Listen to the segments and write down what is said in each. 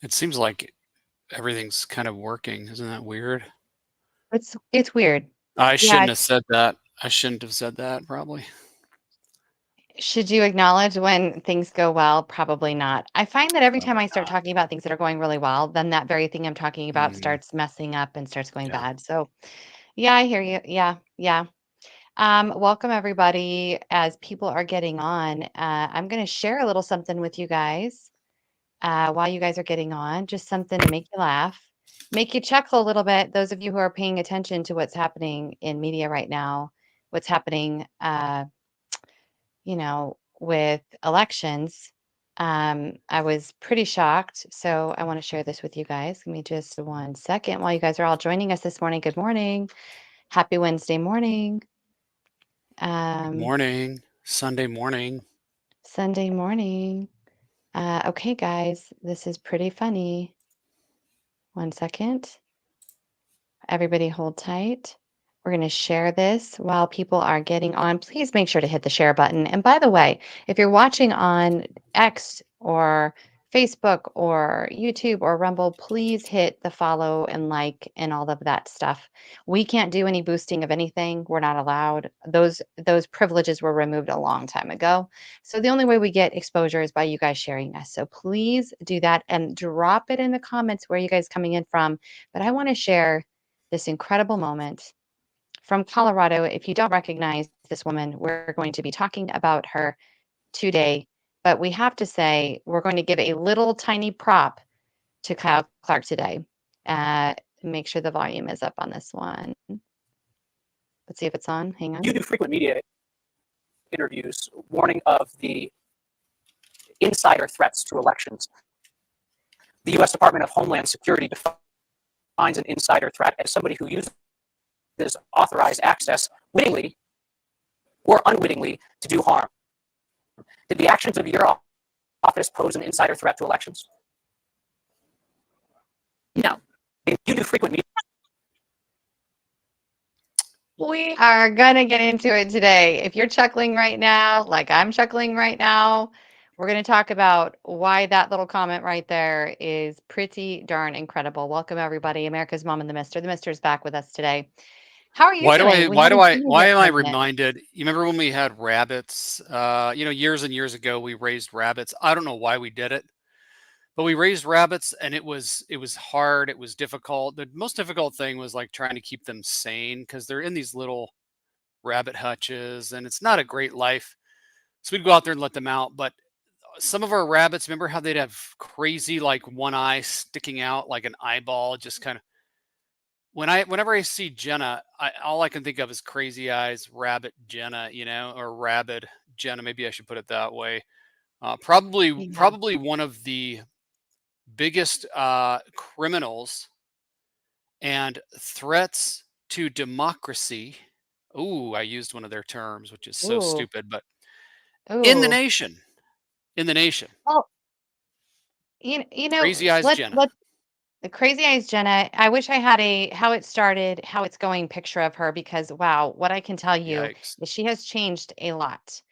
It seems like everything's kind of working. Isn't that weird? It's weird. I Yeah. shouldn't have said that. I shouldn't have said that, probably. Should you acknowledge when things go well? Probably not. I find that every time Probably I start not. talking about things that are going really well, then that very thing I'm talking about Mhm. starts messing up and starts going Yeah. bad. So, yeah, I hear you. Yeah, yeah. Welcome everybody. As people are getting on, I'm going to share a little something with you guys while you guys are getting on. Just something to make you laugh, make you chuckle a little bit. Those of you who are paying attention to what's happening in media right now, what's happening, with elections. I was pretty shocked. So I want to share this with you guys. Give me just 1 second while you guys are all joining us this morning. Good morning. Happy Wednesday morning. Good Um, morning. Sunday morning. Sunday morning. Okay, guys, this is pretty funny. 1 second. Everybody hold tight. We're going to share this while people are getting on. Please make sure to hit the share button. And by the way, if you're watching on X or Facebook or YouTube or Rumble, please hit the follow and like and all of that stuff. We can't do any boosting of anything. We're not allowed. Those privileges were removed a long time ago. So the only way we get exposure is by you guys sharing us. So please do that and drop it in the comments where you guys coming in from. But I want to share this incredible moment from Colorado. If you don't recognize this woman, we're going to be talking about her today. But we have to say, we're going to give a little tiny prop to Kyle Clark today. Make sure the volume is up on this one. Let's see if it's on. Hang on. You do frequent media interviews warning of the insider threats to elections. The U.S. Department of Homeland Security defines an insider threat as somebody who uses authorized access wittingly or unwittingly to do harm. Did the actions of your office pose an insider threat to elections? No. You do frequent media. We are going to get into it today. If you're chuckling right now, like I'm chuckling right now, we're going to talk about why that little comment right there is pretty darn incredible. Welcome, everybody. America's Mom and the Mister. The Mister is back with us today. How are you doing? We haven't seen you Why here am for I a minute. reminded? You remember when we had rabbits? Years and years ago, we raised rabbits. I don't know why we did it, but we raised rabbits, and it was hard. It was difficult. The most difficult thing was like trying to keep them sane because they're in these little rabbit hutches, and it's not a great life. So we'd go out there and let them out. But some of our rabbits, remember how they'd have crazy like one eye sticking out like an eyeball, just kind of whenever I see Jenna, all I can think of is crazy eyes, rabbit Jenna, or rabid Jenna. Maybe I should put it that way. Yeah. Probably one of the biggest criminals and threats to democracy. Ooh, I used one of their terms, which is so Ooh. stupid, but in the Ooh. nation, in the nation, Well, crazy eyes Jenna. let's the Crazy Eyes Jenna. I wish I had a how it started, how it's going picture of her because wow, what I can tell you Yikes. is she has changed a lot.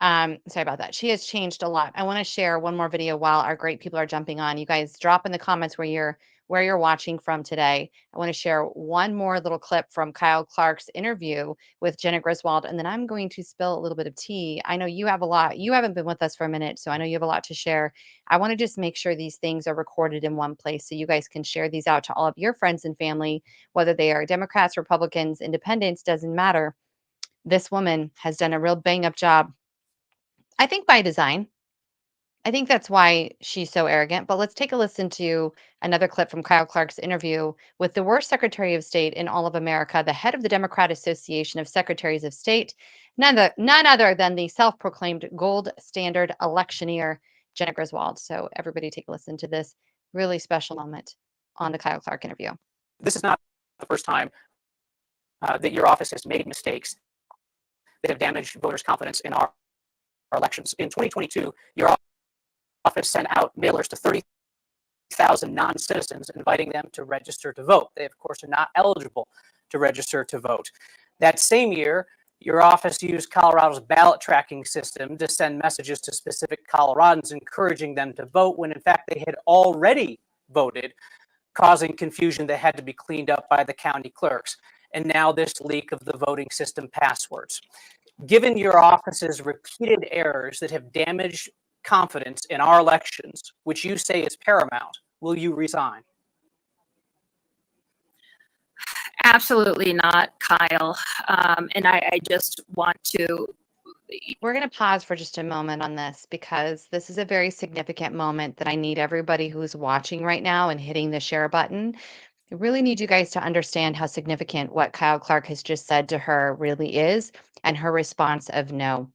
Sorry about that. She has changed a lot. I want to share one more video while our great people are jumping on. You guys drop in the comments where you're watching from today. I want to share one more little clip from Kyle Clark's interview with Jenna Griswold, and then I'm going to spill a little bit of tea. I know you have a lot. You haven't been with us for a minute, so I know you have a lot to share. I want to just make sure these things are recorded in one place so you guys can share these out to all of your friends and family, whether they are Democrats, Republicans, Independents, doesn't matter. This woman has done a real bang up job, I think by design. I think that's why she's so arrogant. But let's take a listen to another clip from Kyle Clark's interview with the worst Secretary of State in all of America, the head of the Democrat Association of Secretaries of State, none other than the self proclaimed gold standard electioneer, Jenna Griswold. So, everybody take a listen to this really special moment on the Kyle Clark interview. This is not the first time that your office has made mistakes that have damaged voters' confidence in our elections. In 2022, your office sent out mailers to 30,000 non-citizens, inviting them to register to vote. They, of course, are not eligible to register to vote. That same year, your office used Colorado's ballot tracking system to send messages to specific Coloradans, encouraging them to vote when, in fact, they had already voted, causing confusion that had to be cleaned up by the county clerks. And now this leak of the voting system passwords. Given your office's repeated errors that have damaged confidence in our elections, which you say is paramount, will you resign? Absolutely not, Kyle. And I just want to. We're going to pause for just a moment on this because this is a very significant moment that I need everybody who's watching right now and hitting the share button. I really need you guys to understand how significant what Kyle Clark has just said to her really is and her response of no.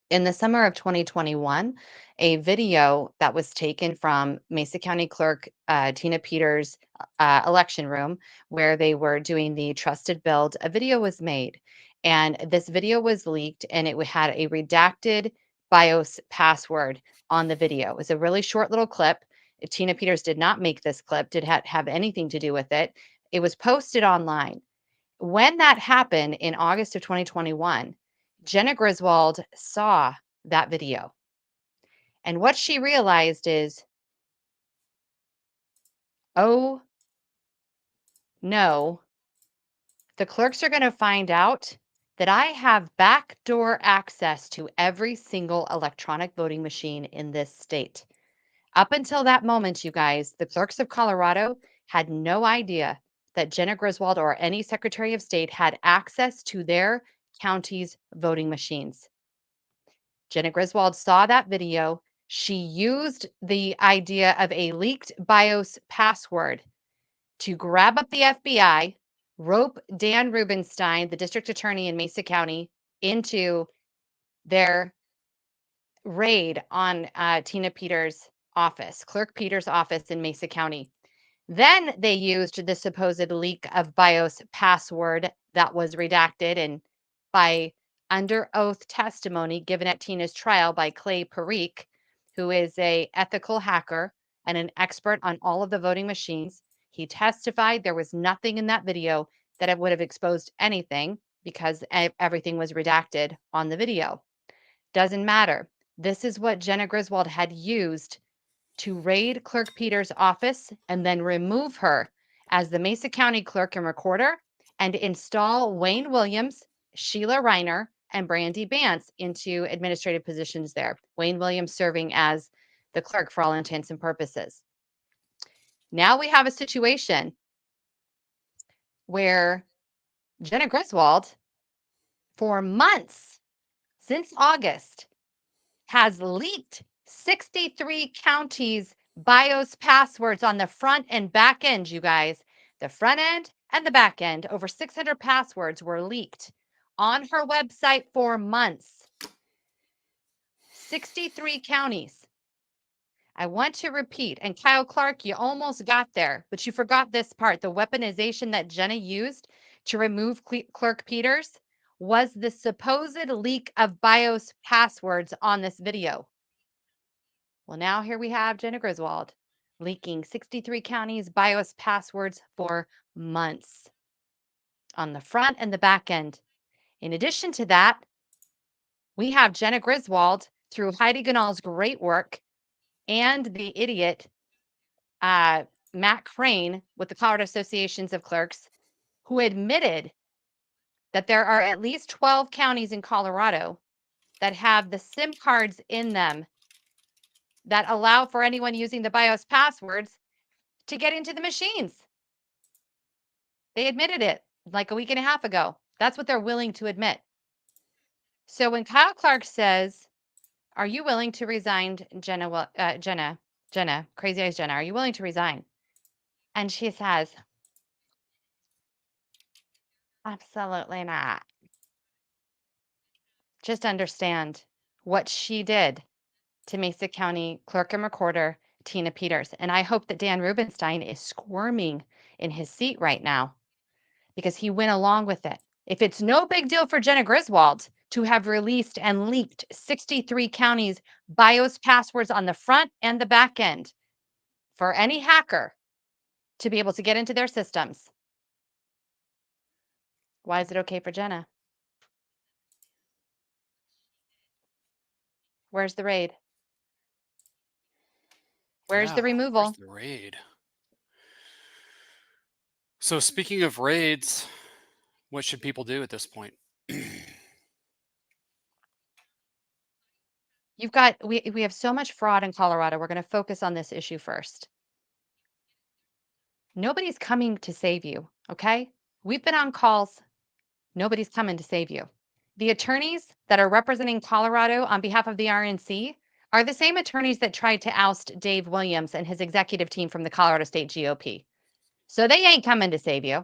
In the summer of 2021, a video that was taken from Mesa County Clerk Tina Peters' election room, where they were doing the trusted build, a video was made. And this video was leaked and it had a redacted BIOS password on the video. It was a really short little clip. Tina Peters did not make this clip, did have anything to do with it. It was posted online. When that happened in August of 2021, Jenna Griswold saw that video. And what she realized is, oh no, the clerks are going to find out that I have backdoor access to every single electronic voting machine in this state. Up until that moment, you guys, the clerks of Colorado had no idea that Jenna Griswold or any Secretary of State had access to their county's voting machines. Jenna Griswold saw that video. She used the idea of a leaked BIOS password to grab up the FBI, rope Dan Rubenstein, the district attorney in Mesa County, into their raid on Tina Peters' office, Clerk Peters' office in Mesa County. Then they used the supposed leak of BIOS password that was redacted and by under oath testimony given at Tina's trial by Clay Parikh, who is a ethical hacker and an expert on all of the voting machines. He testified there was nothing in that video that it would have exposed anything because everything was redacted on the video. Doesn't matter. This is what Jenna Griswold had used to raid Clerk Peters' office and then remove her as the Mesa County clerk and recorder and install Wayne Williams, Sheila Reiner, and Brandy Bance into administrative positions there. Wayne Williams serving as the clerk for all intents and purposes. Now we have a situation where Jenna Griswold, for months since August, has leaked 63 counties' BIOS passwords on the front and back end, you guys. The front end and the back end, over 600 passwords were leaked on her website for months. 63 counties. I want to repeat, and Kyle Clark, you almost got there, but you forgot this part. The weaponization that Jenna used to remove Clerk Peters was the supposed leak of BIOS passwords on this video. Well, now here we have Jenna Griswold leaking 63 counties' BIOS passwords for months on the front and the back end. In addition to that, we have Jenna Griswold, through Heidi Ganal's great work, and the idiot Matt Crane with the Colorado Associations of Clerks, who admitted that there are at least 12 counties in Colorado that have the SIM cards in them that allow for anyone using the BIOS passwords to get into the machines. They admitted it like a week and a half ago. That's what they're willing to admit. So when Kyle Clark says, are you willing to resign, Jenna, Crazy Eyes Jenna, are you willing to resign? And she says, absolutely not. Just understand what she did to Mesa County Clerk and Recorder Tina Peters. And I hope that Dan Rubenstein is squirming in his seat right now because he went along with it. If it's no big deal for Jenna Griswold to have released and leaked 63 counties' BIOS passwords on the front and the back end for any hacker to be able to get into their systems, why is it okay for Jenna? Where's the raid? Where's the Yeah, where's removal? the raid? So speaking of raids, what should people do at this point? We have so much fraud in Colorado. We're going to focus on this issue first. Nobody's coming to save you, okay? We've been on calls. Nobody's coming to save you. The attorneys that are representing Colorado on behalf of the RNC are the same attorneys that tried to oust Dave Williams and his executive team from the Colorado State GOP. So they ain't coming to save you.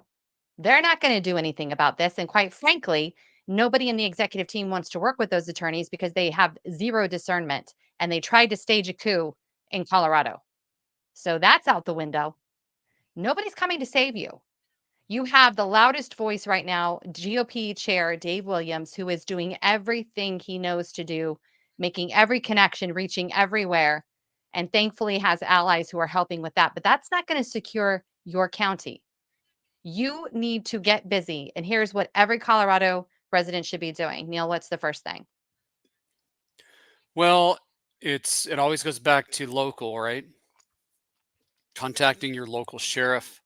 They're not going to do anything about this. And quite frankly, nobody in the executive team wants to work with those attorneys because they have zero discernment and they tried to stage a coup in Colorado. So that's out the window. Nobody's coming to save you. You have the loudest voice right now, GOP chair Dave Williams, who is doing everything he knows to do, making every connection, reaching everywhere, and thankfully has allies who are helping with that. But that's not going to secure your county. You need to get busy. And here's what every Colorado resident should be doing. Neil, what's the first thing? Well, it always goes back to local, right? Contacting your local sheriff,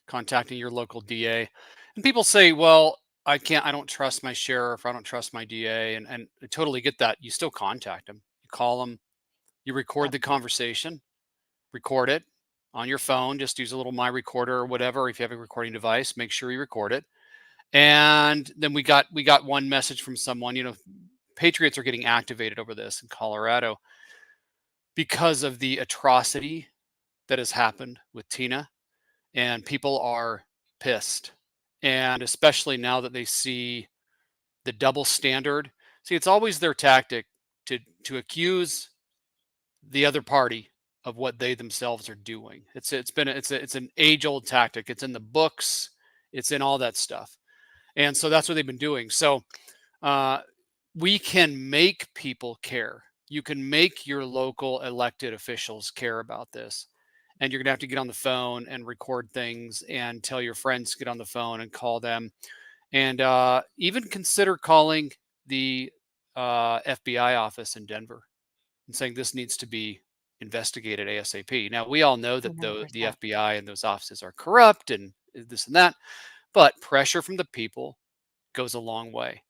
contacting your local DA. And people say, well, I don't trust my sheriff, I don't trust my DA. And I totally get that. You still contact them. You call them, you record the conversation, record it on your phone. Just use a little my recorder or whatever. If you have a recording device, make sure you record it. And then we got one message from someone, patriots are getting activated over this in Colorado because of the atrocity that has happened with Tina, and people are pissed. And especially now that they see the double standard. See, it's always their tactic to accuse the other party of what they themselves are doing. It's an age old tactic. It's in the books. It's in all that stuff, and so that's what they've been doing. So uh, we can make people care. You can make your local elected officials care about this. And you're going to have to get on the phone and record things and tell your friends to get on the phone and call them. And even consider calling the FBI office in Denver and saying this needs to be investigated ASAP. Now, we all know that the 100%. FBI and those offices are corrupt and this and that, but pressure from the people goes a long way.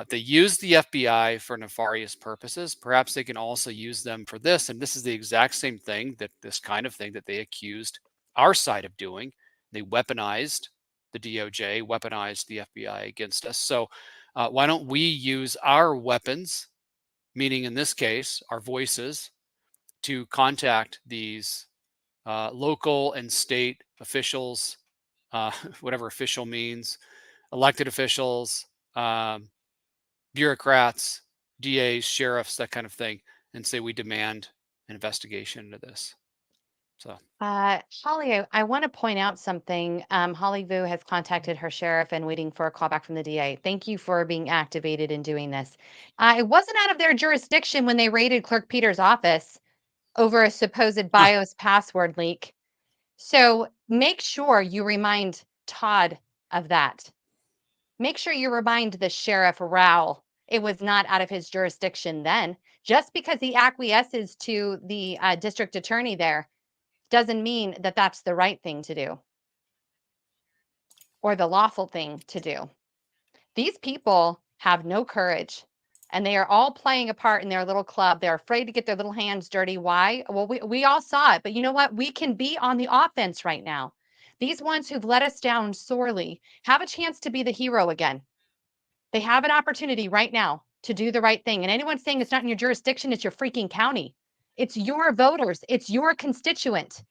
They use the FBI for nefarious purposes. Perhaps they can also use them for this. And this is the exact same thing this kind of thing that they accused our side of doing. They weaponized the DOJ, weaponized the FBI against us. So why don't we use our weapons, meaning in this case, our voices, to contact these local and state officials, whatever official means, elected officials, bureaucrats, DAs, sheriffs, that kind of thing, and say we demand an investigation into this. So Holly, I want to point out something. Holly Vu has contacted her sheriff and waiting for a call back from the DA. Thank you for being activated and doing this. It wasn't out of their jurisdiction when they raided Clerk Peters' office over a supposed BIOS password leak. So make sure you remind Todd of that. Make sure you remind the sheriff Rowell it was not out of his jurisdiction then. Just because he acquiesces to the district attorney there doesn't mean that that's the right thing to do or the lawful thing to do. These people have no courage and they are all playing a part in their little club. They're afraid to get their little hands dirty. Why? Well, we all saw it, but you know what? We can be on the offense right now. These ones who've let us down sorely have a chance to be the hero again. They have an opportunity right now to do the right thing. And anyone saying it's not in your jurisdiction, it's your freaking county. It's your voters. It's your constituent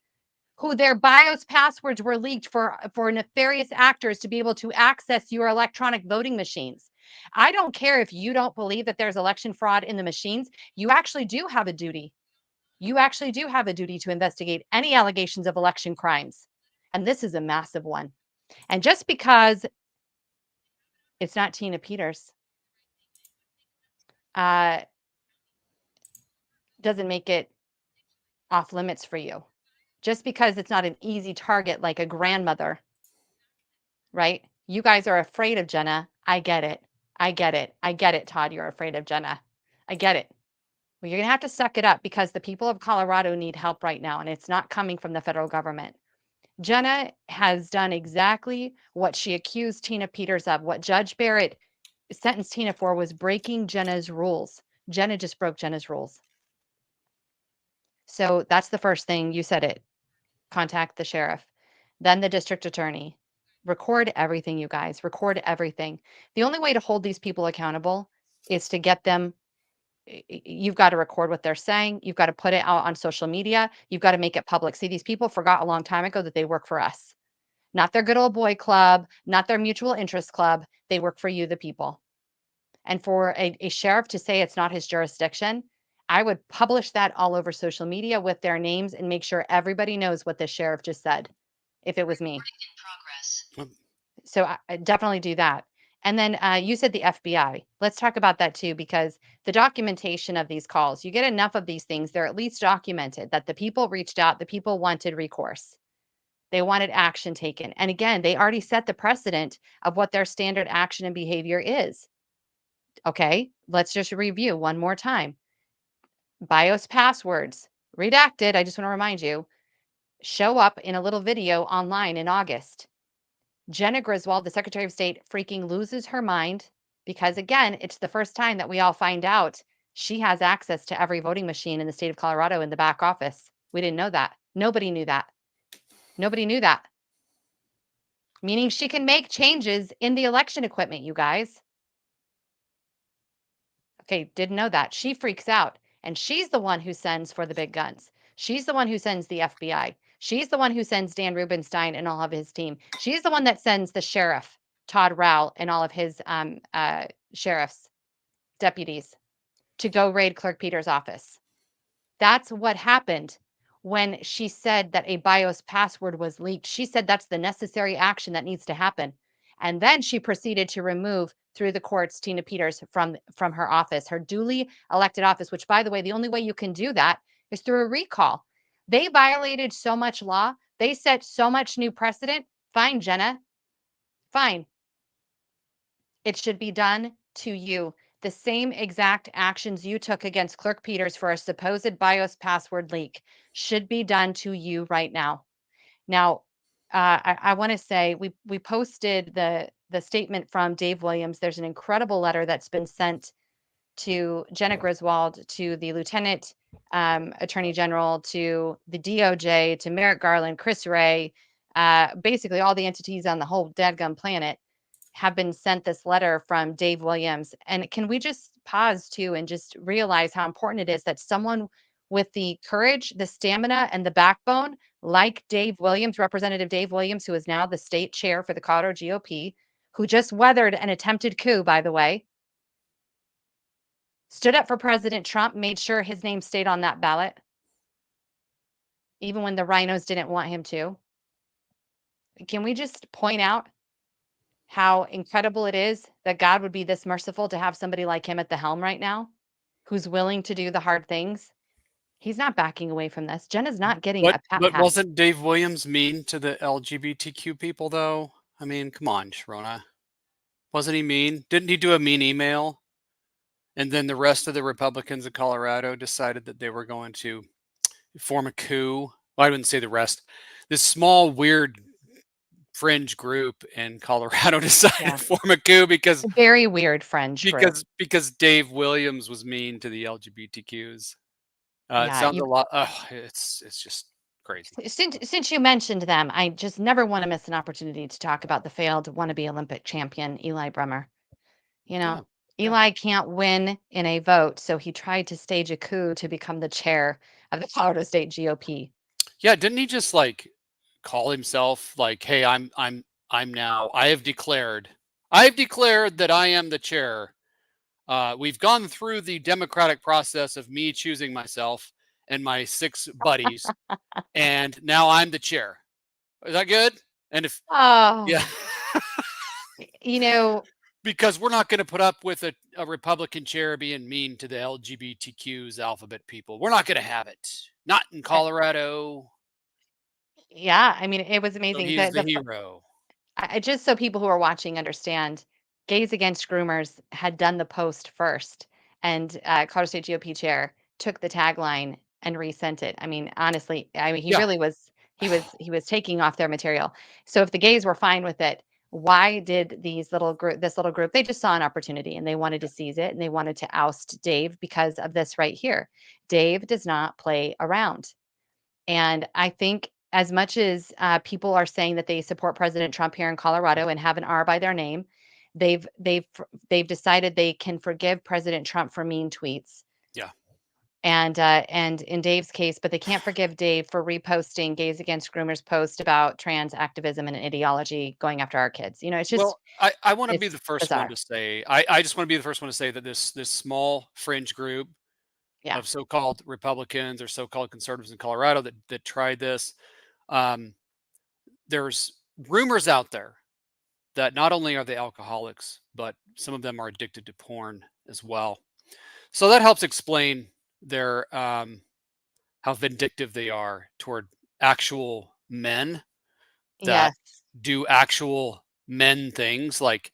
who their BIOS passwords were leaked for nefarious actors to be able to access your electronic voting machines. I don't care if you don't believe that there's election fraud in the machines. You actually do have a duty. You actually do have a duty to investigate any allegations of election crimes. And this is a massive one. And just because it's not Tina Peters doesn't make it off limits for you. Just because it's not an easy target like a grandmother, right? You guys are afraid of Jenna. I get it. I get it. I get it, Todd. You're afraid of Jenna. I get it. Well, you're going to have to suck it up because the people of Colorado need help right now, and it's not coming from the federal government. Jenna has done exactly what she accused Tina Peters of. What Judge Barrett sentenced Tina for was breaking Jenna's rules. Jenna just broke Jenna's rules. So that's the first thing. You said it. Contact the sheriff, then the district attorney. Record everything, you guys. Record everything. The only way to hold these people accountable is to get them. You've got to record what they're saying. You've got to put it out on social media. You've got to make it public. See, these people forgot a long time ago that they work for us, not their good old boy club, not their mutual interest club. They work for you, the people. And for a sheriff to say it's not his jurisdiction, I would publish that all over social media with their names and make sure everybody knows what the sheriff just said if it was me. So I definitely do that. And then you said the FBI. Let's talk about that too, because the documentation of these calls, you get enough of these things, they're at least documented that the people reached out, the people wanted recourse. They wanted action taken. And again, they already set the precedent of what their standard action and behavior is. Okay, let's just review one more time. BIOS passwords, redacted, I just want to remind you, show up in a little video online in August. Jenna Griswold, the Secretary of State, freaking loses her mind because, again, it's the first time that we all find out she has access to every voting machine in the state of Colorado in the back office. We didn't know that. Nobody knew that. Nobody knew that. Meaning she can make changes in the election equipment, you guys. Okay, didn't know that. She freaks out. And she's the one who sends for the big guns. She's the one who sends the FBI. She's the one who sends Dan Rubenstein and all of his team. She's the one that sends the sheriff, Todd Rowell, and all of his sheriff's deputies to go raid Clerk Peters' office. That's what happened when she said that a BIOS password was leaked. She said that's the necessary action that needs to happen. And then she proceeded to remove through the courts Tina Peters from her office, her duly elected office, which, by the way, the only way you can do that is through a recall. They violated so much law. They set so much new precedent. Fine, Jenna. Fine. It should be done to you. The same exact actions you took against Clerk Peters for a supposed BIOS password leak should be done to you right now. Now, I want to say we posted the statement from Dave Williams. There's an incredible letter that's been sent to Jenna Griswold, to the Lieutenant Attorney General, to the DOJ, to Merrick Garland, Chris Wray, basically all the entities on the whole dadgum planet have been sent this letter from Dave Williams. And can we just pause too and just realize how important it is that someone with the courage, the stamina, and the backbone, like Dave Williams, Representative Dave Williams, who is now the state chair for the Colorado GOP, who just weathered an attempted coup, by the way, stood up for President Trump, made sure his name stayed on that ballot, even when the rhinos didn't want him to. Can we just point out how incredible it is that God would be this merciful to have somebody like him at the helm right now, who's willing to do the hard things? He's not backing away from this. Jenna's not getting a pat. But wasn't Dave Williams mean to the LGBTQ people, though? I mean, come on, Sharona. Wasn't he mean? Didn't he do a mean email? And then the rest of the Republicans of Colorado decided that they were going to form a coup. Well, I wouldn't say the rest. This small, weird fringe group in Colorado decided to form a coup because very weird fringe group. Because Dave Williams was mean to the LGBTQs. It sounds a lot. It's just crazy. Since you mentioned them, I just never want to miss an opportunity to talk about the failed wannabe Olympic champion Eli Bremer. You know, Eli can't win in a vote, so he tried to stage a coup to become the chair of the Colorado State GOP. Yeah, didn't he just like call himself like, "Hey, I'm now. I have declared that I am the chair. We've gone through the democratic process of me choosing myself and my 6 buddies, and now I'm the chair." Is that good? And if yeah, because we're not going to put up with a Republican chair being mean to the LGBTQs alphabet people. We're not going to have it. Not in Colorado. Yeah, I mean, it was amazing. So he's the hero. Just so people who are watching understand, Gays Against Groomers had done the post first, and Colorado State GOP chair took the tagline and resent it. I mean, honestly, I mean, he Yeah. really was he was taking off their material. So if the gays were fine with it, why did this little group, they just saw an opportunity and they wanted to seize it and they wanted to oust Dave because of this right here. Dave does not play around. And I think as much as people are saying that they support President Trump here in Colorado and have an R by their name, they've decided they can forgive President Trump for mean tweets. Yeah. And in Dave's case, but they can't forgive Dave for reposting Gays Against Groomers post about trans activism and ideology going after our kids. You know, it's just Well, I want to be it's the first one bizarre. to say, I just want to be the first one to say that this small fringe group Yeah. of so-called Republicans or so-called conservatives in Colorado that tried this, um, there's rumors out there that not only are they alcoholics, but some of them are addicted to porn as well. So that helps explain their how vindictive they are toward actual men that Yes. do actual men things, like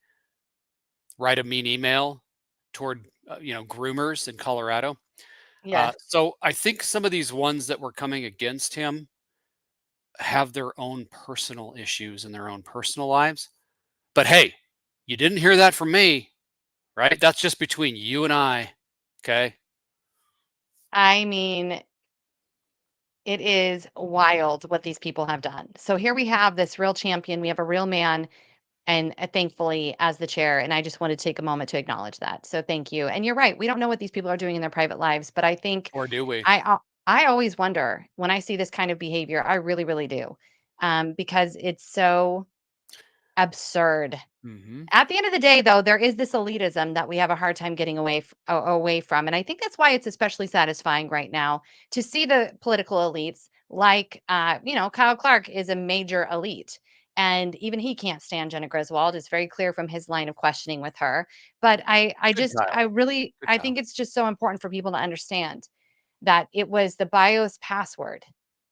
write a mean email toward groomers in Colorado. Yes. So I think some of these ones that were coming against him have their own personal issues in their own personal lives. But hey, you didn't hear that from me, right? That's just between you and I. Okay. I mean, it is wild what these people have done. So here we have this real champion. We have a real man, and thankfully, as the chair. And I just want to take a moment to acknowledge that. So thank you. And you're right. We don't know what these people are doing in their private lives, but I think Or do we? I always wonder when I see this kind of behavior. I really, really do, because it's so absurd. Hmm. At the end of the day, though, there is this elitism that we have a hard time getting away from, and I think that's why it's especially satisfying right now to see the political elites, like Kyle Clark is a major elite, and even he can't stand Jenna Griswold. It's very clear from his line of questioning with her. But Good Kyle. Good I Kyle. think it's just so important for people to understand that it was the BIOS password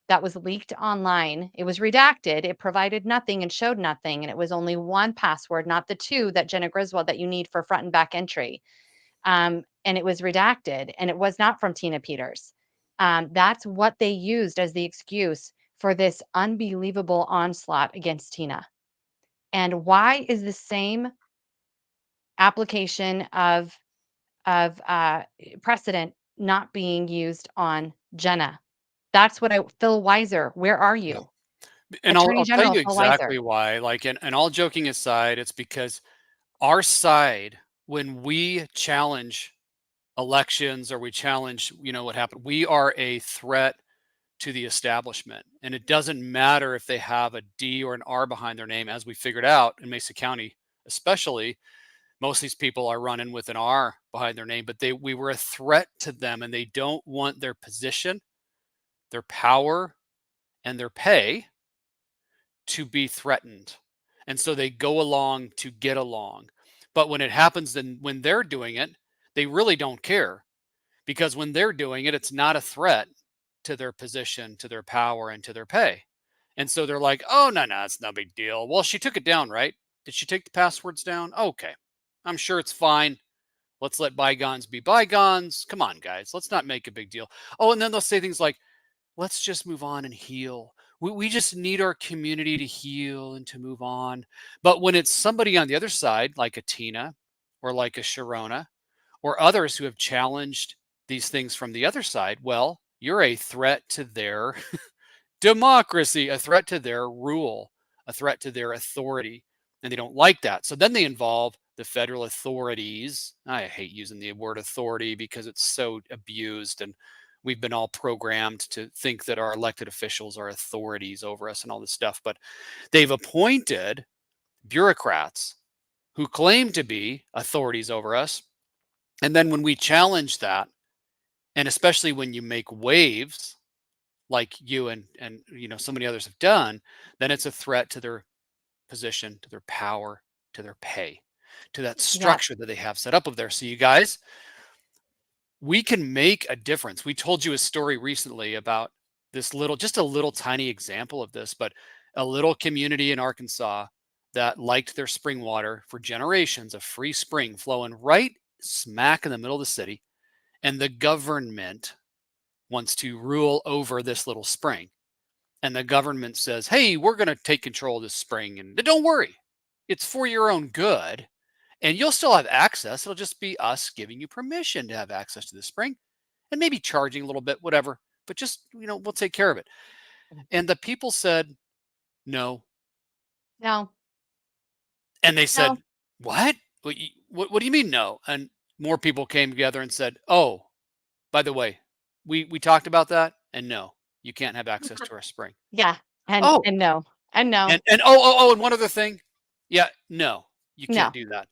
that was leaked online. It was redacted. It provided nothing and showed nothing. And it was only one password, not the two that Jenna Griswold that you need for front and back entry. And it was redacted and it was not from Tina Peters. That's what they used as the excuse for this unbelievable onslaught against Tina. And why is the same application of precedent not being used on Jenna? That's what Phil Weiser, where are Yeah. you? And Attorney I'll tell General you Phil Weiser. exactly why. Like, and all joking aside, it's because our side, when we challenge elections or we challenge, what happened, we are a threat to the establishment. And it doesn't matter if they have a D or an R behind their name, as we figured out in Mesa County, especially. Most of these people are running with an R behind their name, but we were a threat to them and they don't want their position, their power, and their pay to be threatened. And so they go along to get along. But when it happens, then when they're doing it, they really don't care, because when they're doing it, it's not a threat to their position, to their power, and to their pay. And so they're like, oh, no, no, it's no big deal. Well, she took it down, right? Did she take the passwords down? Okay. I'm sure it's fine. Let's let bygones be bygones. Come on, guys. Let's not make a big deal. Oh, and then they'll say things like, let's just move on and heal. We just need our community to heal and to move on. But when it's somebody on the other side, like a Tina or like a Sharona or others who have challenged these things from the other side, well, you're a threat to their democracy, a threat to their rule, a threat to their authority. And they don't like that. So then they involve the federal authorities. I hate using the word authority because it's so abused, and we've been all programmed to think that our elected officials are authorities over us and all this stuff. But they've appointed bureaucrats who claim to be authorities over us. And then when we challenge that, and especially when you make waves like you and so many others have done, then it's a threat to their position, to their power, to their pay, to that Yep. structure that they have set up of there. So you guys, we can make a difference. We told you a story recently about this just a little tiny example of this, but a little community in Arkansas that liked their spring water for generations, a free spring flowing right smack in the middle of the city. and the government wants to rule over this little spring. And the government says, hey, we're going to take control of this spring. And don't worry, it's for your own good. And you'll still have access. It'll just be us giving you permission to have access to the spring and maybe charging a little bit, whatever. But just, we'll take care of it. And the people said, no. No. And they said, No. what? What do you mean no? And more people came together and said, oh, by the way, we talked about that. And no, you can't have access to our spring. Yeah. And Oh, no. And no. and and one other thing. Yeah, no, you No. can't do that.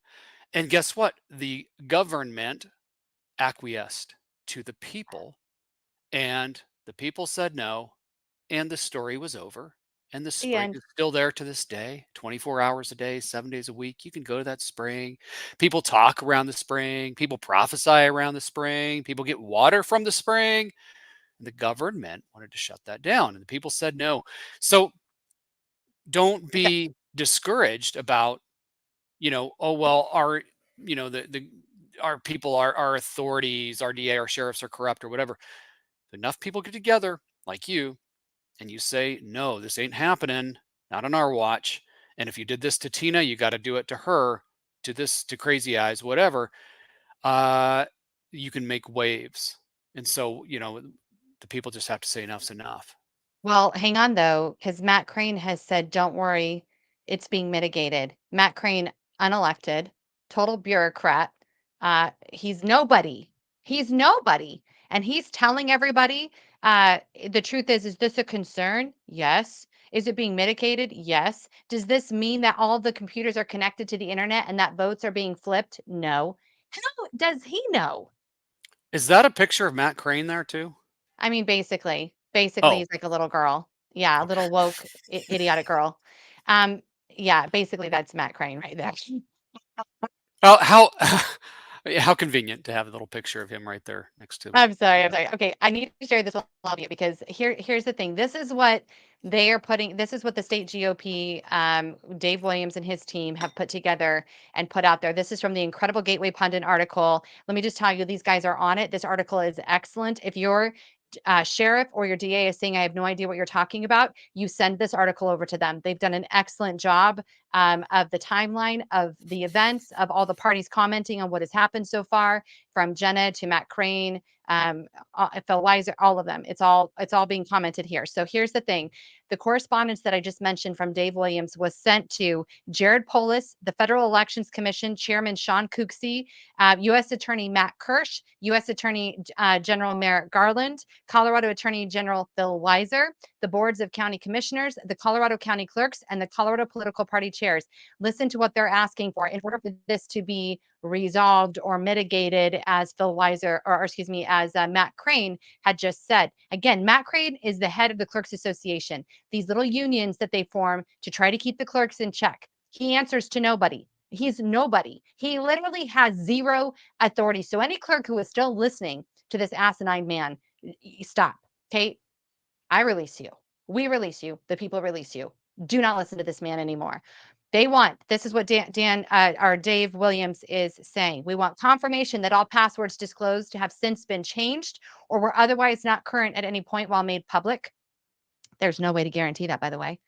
And guess what? The government acquiesced to the people, and the people said no, and the story was over. And the The spring end. is still there to this day, 24 hours a day, 7 days a week. You can go to that spring. People talk around the spring. People prophesy around the spring. People get water from the spring. And the government wanted to shut that down, and the people said no. So don't Okay. be discouraged about, oh well, our, the our people, our authorities, our DA, our sheriffs are corrupt or whatever. Enough people get together like you, and you say, no, this ain't happening, not on our watch. And if you did this to Tina, you got to do it to her, to Crazy Eyes, whatever. You can make waves. And so, the people just have to say enough's enough. Well, hang on though, because Matt Crane has said, don't worry, it's being mitigated. Matt Crane, unelected, total bureaucrat. He's nobody. He's nobody. And he's telling everybody, the truth is this a concern? Yes. Is it being mitigated? Yes. Does this mean that all the computers are connected to the internet and that votes are being flipped? No. How does he know? Is that a picture of Matt Crane there too? I mean, basically Oh, he's like a little girl. Yeah, a okay. little woke, idiotic girl. Yeah, basically that's Matt Crane right there. Oh, how how convenient to have a little picture of him right there next to. I'm sorry. I'm sorry. Okay, I need to share this with all of you because here's the thing. This is what they are putting. This is what the state GOP, Dave Williams and his team have put together and put out there. This is from the Incredible Gateway Pundit article. Let me just tell you, these guys are on it. This article is excellent. If your sheriff or your DA is saying, "I have no idea what you're talking about," you send this article over to them. They've done an excellent job of the timeline of the events, of all the parties commenting on what has happened so far, from Jenna to Matt Crane, Phil Weiser, all of them. It's all being commented here. So here's the thing: the correspondence that I just mentioned from Dave Williams was sent to Jared Polis, the Federal Elections Commission Chairman Sean Cooksey, U.S. Attorney Matt Kirsch, U.S. Attorney General Merrick Garland, Colorado Attorney General Phil Weiser, the boards of county commissioners, the Colorado County clerks, and the Colorado political party chairs. Listen to what they're asking for in order for this to be resolved or mitigated, as Phil Weiser, or excuse me, as Matt Crane had just said. Again, Matt Crane is the head of the Clerks Association, these little unions that they form to try to keep the clerks in check. He answers to nobody. He's nobody. He literally has zero authority. So any clerk who is still listening to this asinine man, stop. Okay, I release you. We release you. The people release you. Do not listen to this man anymore. They want, this is what Dave Williams is saying. We want confirmation that all passwords disclosed have since been changed or were otherwise not current at any point while made public. There's no way to guarantee that, by the way.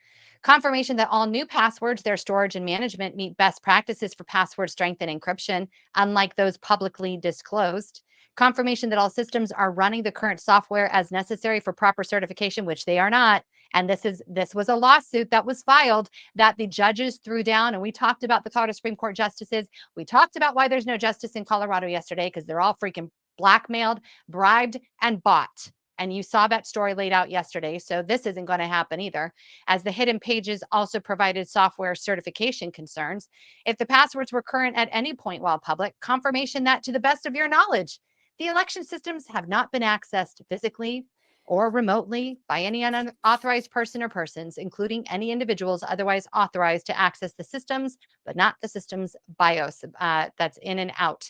Confirmation that all new passwords, their storage and management meet best practices for password strength and encryption, unlike those publicly disclosed. Confirmation that all systems are running the current software as necessary for proper certification, which they are not. And this was a lawsuit that was filed that the judges threw down. And we talked about the Colorado Supreme Court justices. We talked about why there's no justice in Colorado yesterday, because they're all freaking blackmailed, bribed, and bought. And you saw that story laid out yesterday. So this isn't going to happen either, as the hidden pages also provided software certification concerns. If the passwords were current at any point while public, confirmation that, to the best of your knowledge, the election systems have not been accessed physically or remotely by any unauthorized person or persons, including any individuals otherwise authorized to access the systems, but not the system's BIOS that's in and out.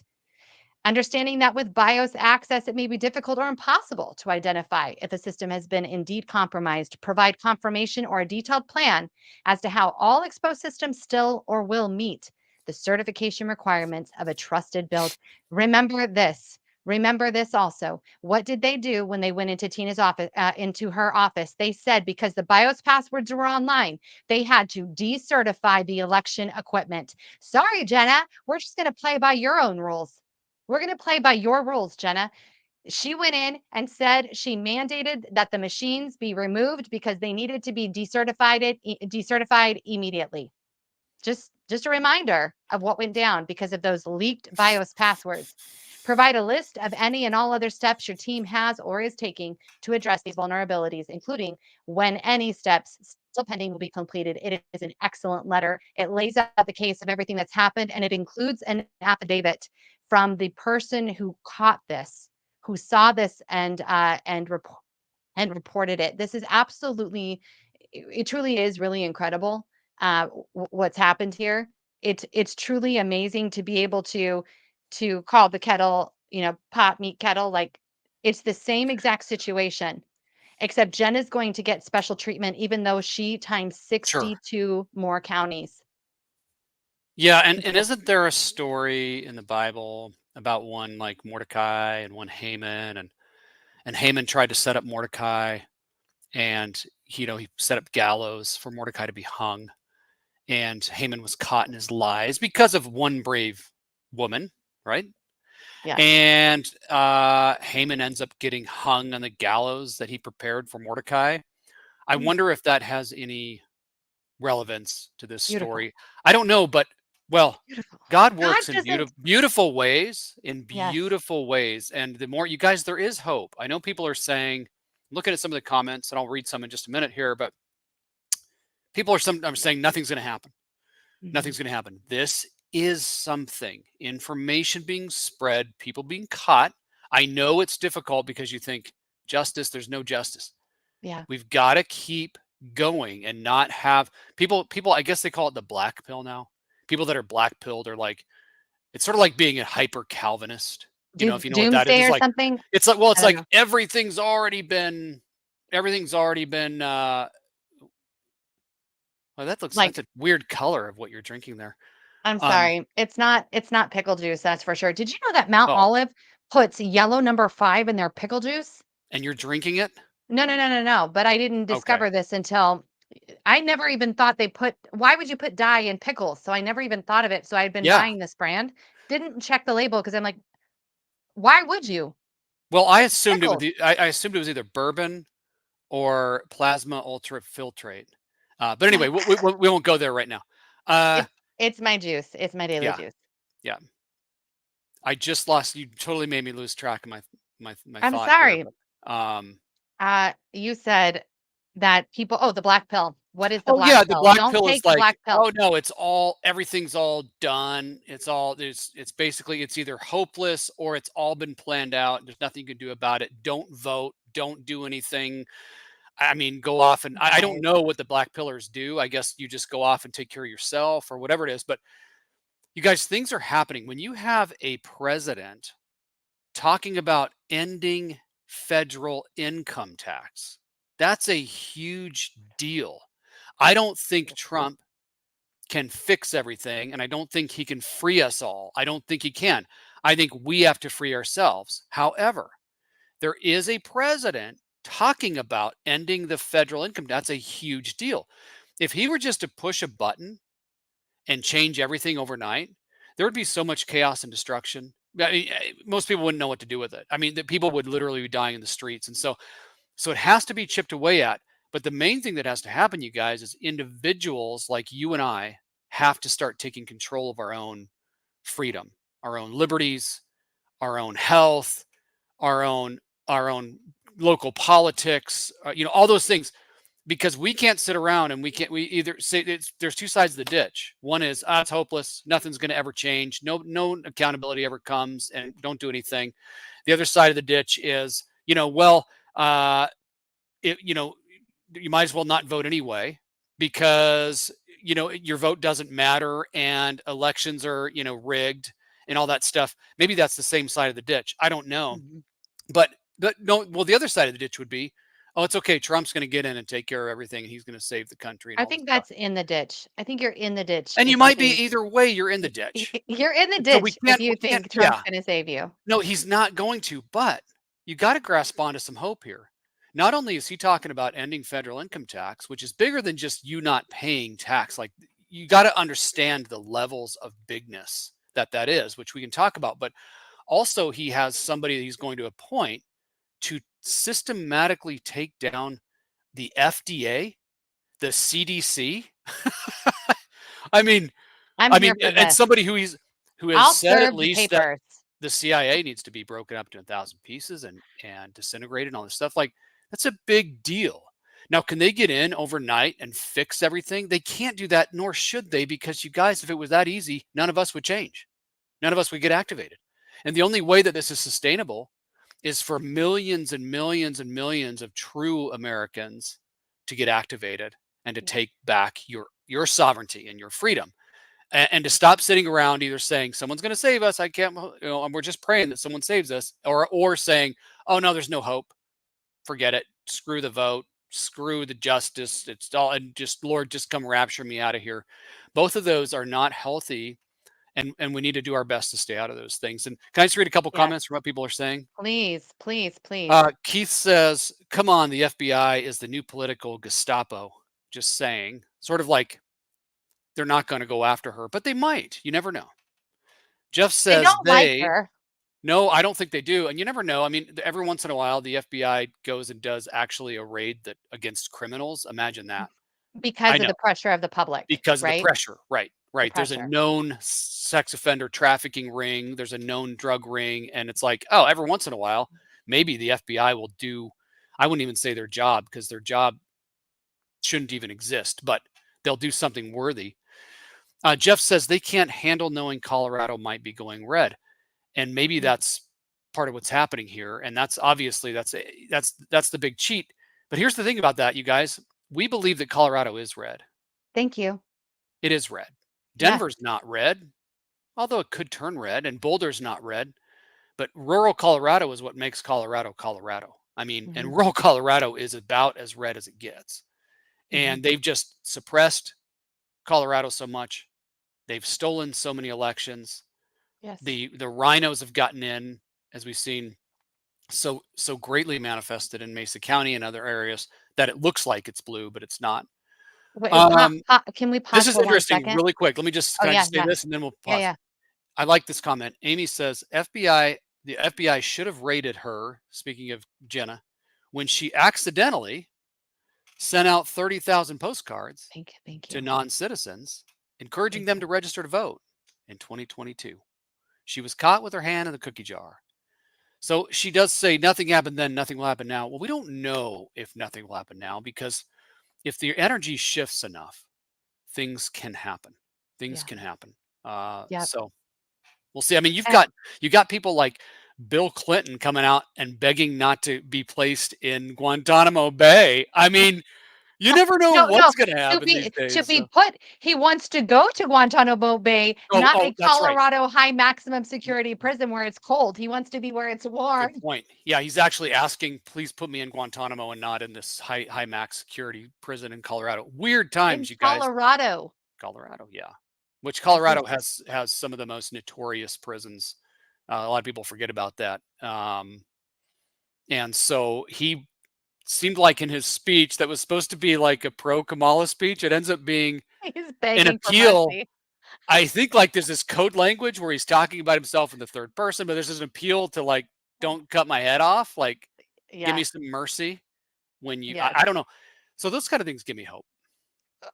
Understanding that with BIOS access, it may be difficult or impossible to identify if a system has been indeed compromised. Provide confirmation or a detailed plan as to how all exposed systems still or will meet the certification requirements of a trusted build. Remember this. Remember this also. What did they do when they went into Tina's office, into her office? They said because the BIOS passwords were online, they had to decertify the election equipment. Sorry, Jenna, we're just going to play by your own rules. We're going to play by your rules, Jenna. She went in and said she mandated that the machines be removed because they needed to be decertified immediately. Just a reminder of what went down because of those leaked BIOS passwords. Provide a list of any and all other steps your team has or is taking to address these vulnerabilities, including when any steps still pending will be completed. It is an excellent letter. It lays out the case of everything that's happened, and it includes an affidavit from the person who caught this, who saw this and reported it. This is absolutely, it truly is really incredible what's happened here. It's truly amazing to be able to call the kettle, pot meet kettle. Like it's the same exact situation, except Jen is going to get special treatment, even though she times Sure. 62 more counties. Yeah, and isn't there a story in the Bible about one like Mordecai and one Haman, and Haman tried to set up Mordecai, and he set up gallows for Mordecai to be hung, and Haman was caught in his lies because of one brave woman, right? Yes. And Haman ends up getting hung on the gallows that he prepared for Mordecai. I wonder if that has any relevance to this Beautiful. story. I don't know, but well, Beautiful. God works in doesn't. beautiful ways, Yes. and the more you guys, there is hope. I know people are saying, looking at some of the comments, and I'll read some in just a minute here, but people are sometimes saying nothing's going to happen. Nothing's going to happen. This is something. Information being spread, people being caught. I know it's difficult because you think justice, there's no justice. Yeah. We've got to keep going and not have people, I guess they call it the black pill now. People that are black pilled are like, it's sort of like being a hyper Calvinist. If you know what that is. Doomsday or something. It's like, well, it's I don't like know. everything's already been well, that's a weird color of what you're drinking there. I'm sorry. It's not pickle juice, that's for sure. Did you know that Mount Oh, Olive puts yellow number 5 in their pickle juice? and you're drinking it? No. But I didn't Okay. discover this until I never even thought why would you put dye in pickles? So I never even thought of it. So I'd been Yeah. buying this brand, didn't check the label because I'm like, why would you? Well, I assumed Pickles. I assumed it was either bourbon or plasma ultrafiltrate. But anyway, we won't go there right now. It's my juice. It's my daily juice. Yeah. I just lost. You totally made me lose track of my I'm thought sorry. here, but, You said that the black pill. What is the oh black yeah, pill? the black Don't pill is take the like, black pill. oh no, everything's all done. It's basically, it's either hopeless or it's all been planned out. There's nothing you can do about it. Don't vote. Don't do anything. I mean, go off and I don't know what the black pillars do. I guess you just go off and take care of yourself or whatever it is. But you guys, things are happening when you have a president talking about ending federal income tax. That's a huge deal. I don't think Trump can fix everything, and I don't think he can free us all. I don't think he can. I think we have to free ourselves. However, there is a president talking about ending the federal income. That's a huge deal. If he were just to push a button and change everything overnight, there would be so much chaos and destruction. I mean, most people wouldn't know what to do with it. I mean, the people would literally be dying in the streets. And so it has to be chipped away at. But the main thing that has to happen, you guys, is individuals like you and I have to start taking control of our own freedom, our own liberties, our own health, our own local politics, all those things, because we can't sit around and we either say there's two sides of the ditch. One is it's hopeless, nothing's going to ever change, no accountability ever comes, and don't do anything. The other side of the ditch is you might as well not vote anyway because your vote doesn't matter and elections are rigged and all that stuff. Maybe that's the same side of the ditch. I don't know. Mhm. But no, well, the other side of the ditch would be, oh, it's okay. Trump's going to get in and take care of everything. And he's going to save the country and I all this think stuff. that's in the ditch. I think you're in the ditch And if you you might be think either way. You're in the ditch. you're in the So we ditch if can't, you we can't, think Trump's yeah. going to save you. No, he's not going to, but you got to grasp onto some hope here. Not only is he talking about ending federal income tax, which is bigger than just you not paying tax, like you got to understand the levels of bigness that is, which we can talk about, but also he has somebody that he's going to appoint to systematically take down the FDA, the CDC. I mean, I'm here for and this. somebody who has I'll said at serve the least that papers. the CIA needs to be broken up to 1,000 pieces and disintegrated and all this stuff. Like that's a big deal. Now, can they get in overnight and fix everything? They can't do that, nor should they, because you guys, if it was that easy, none of us would change. None of us would get activated. And the only way that this is sustainable is for millions and millions and millions of true Americans to get activated and to take back your sovereignty and your freedom and to stop sitting around either saying someone's going to save us, I can't, and we're just praying that someone saves us, or saying, oh no, there's no hope, forget it, screw the vote, screw the justice, it's all, and just Lord, just come rapture me out of here. Both of those are not healthy, and we need to do our best to stay out of those things. And can I just read a couple Yes. comments from what people are saying? Please, please, please. Keith says, come on, the FBI is the new political Gestapo. Just saying, sort of like they're not going to go after her, but they might. You never know. Jeff They says don't like her no, I don't think they do. And you never know. I mean, every once in a while, the FBI goes and does actually a raid that against criminals. Imagine that. because I of know, the pressure of the public, because of the right? pressure. Right, The right. There's a pressure. known sex offender trafficking ring. There's a known drug ring. And it's like, oh, every once in a while, maybe the FBI will do, I wouldn't even say their job because their job shouldn't even exist, but they'll do something worthy. Jeff says they can't handle knowing Colorado might be going red, and maybe that's part of what's happening here. And that's obviously that's the big cheat. But here's the thing about that, you guys. We believe that Colorado is red. Thank you. It is red. Yeah. Denver's not red, although it could turn red, and Boulder's not red. But rural Colorado is what makes Colorado Colorado. I mean, and rural Colorado is about as red as it gets. And they've just suppressed Colorado so much. They've stolen so many elections. Yes. The rhinos have gotten in, as we've seen, so greatly manifested in Mesa County and other areas that it looks like it's blue, but it's not. Wait, can we This pause is for 1 interesting, second? really quick. Let me just Oh, can I yeah, just say yeah. this and then we'll Yeah, pause. yeah. I like this comment. Amy says the FBI should have raided her, speaking of Jenna, when she accidentally sent out 30,000 postcards Thank you. to non-citizens, encouraging them to register to vote in 2022. She was caught with her hand in the cookie jar. So she does say nothing happened then, nothing will happen now. Well, we don't know if nothing will happen now, because if the energy shifts enough, things can happen. Things can happen. Yep. So we'll see. I mean, And you got people like Bill Clinton coming out and begging not to be placed in Guantanamo Bay. I mean, you never know no, what's going to happen these to days. be So. put, he wants to go to Guantanamo Bay, not a That's right. Colorado high maximum security prison where it's cold. He wants to be where it's warm. Good point. Yeah, he's actually asking, please put me in Guantanamo and not in this high max security prison in Colorado. Weird times, In you guys. Colorado. Colorado, yeah. Which Colorado has some of the most notorious prisons. A lot of people forget about that. And so he seemed like in his speech that was supposed to be like a pro Kamala speech, it ends up being He's an begging for appeal. mercy. I think like there's this code language where he's talking about himself in the third person, but there's this appeal to like, don't cut my head off. Like, give me some mercy when you, Yes. I don't know. So those kind of things give me hope.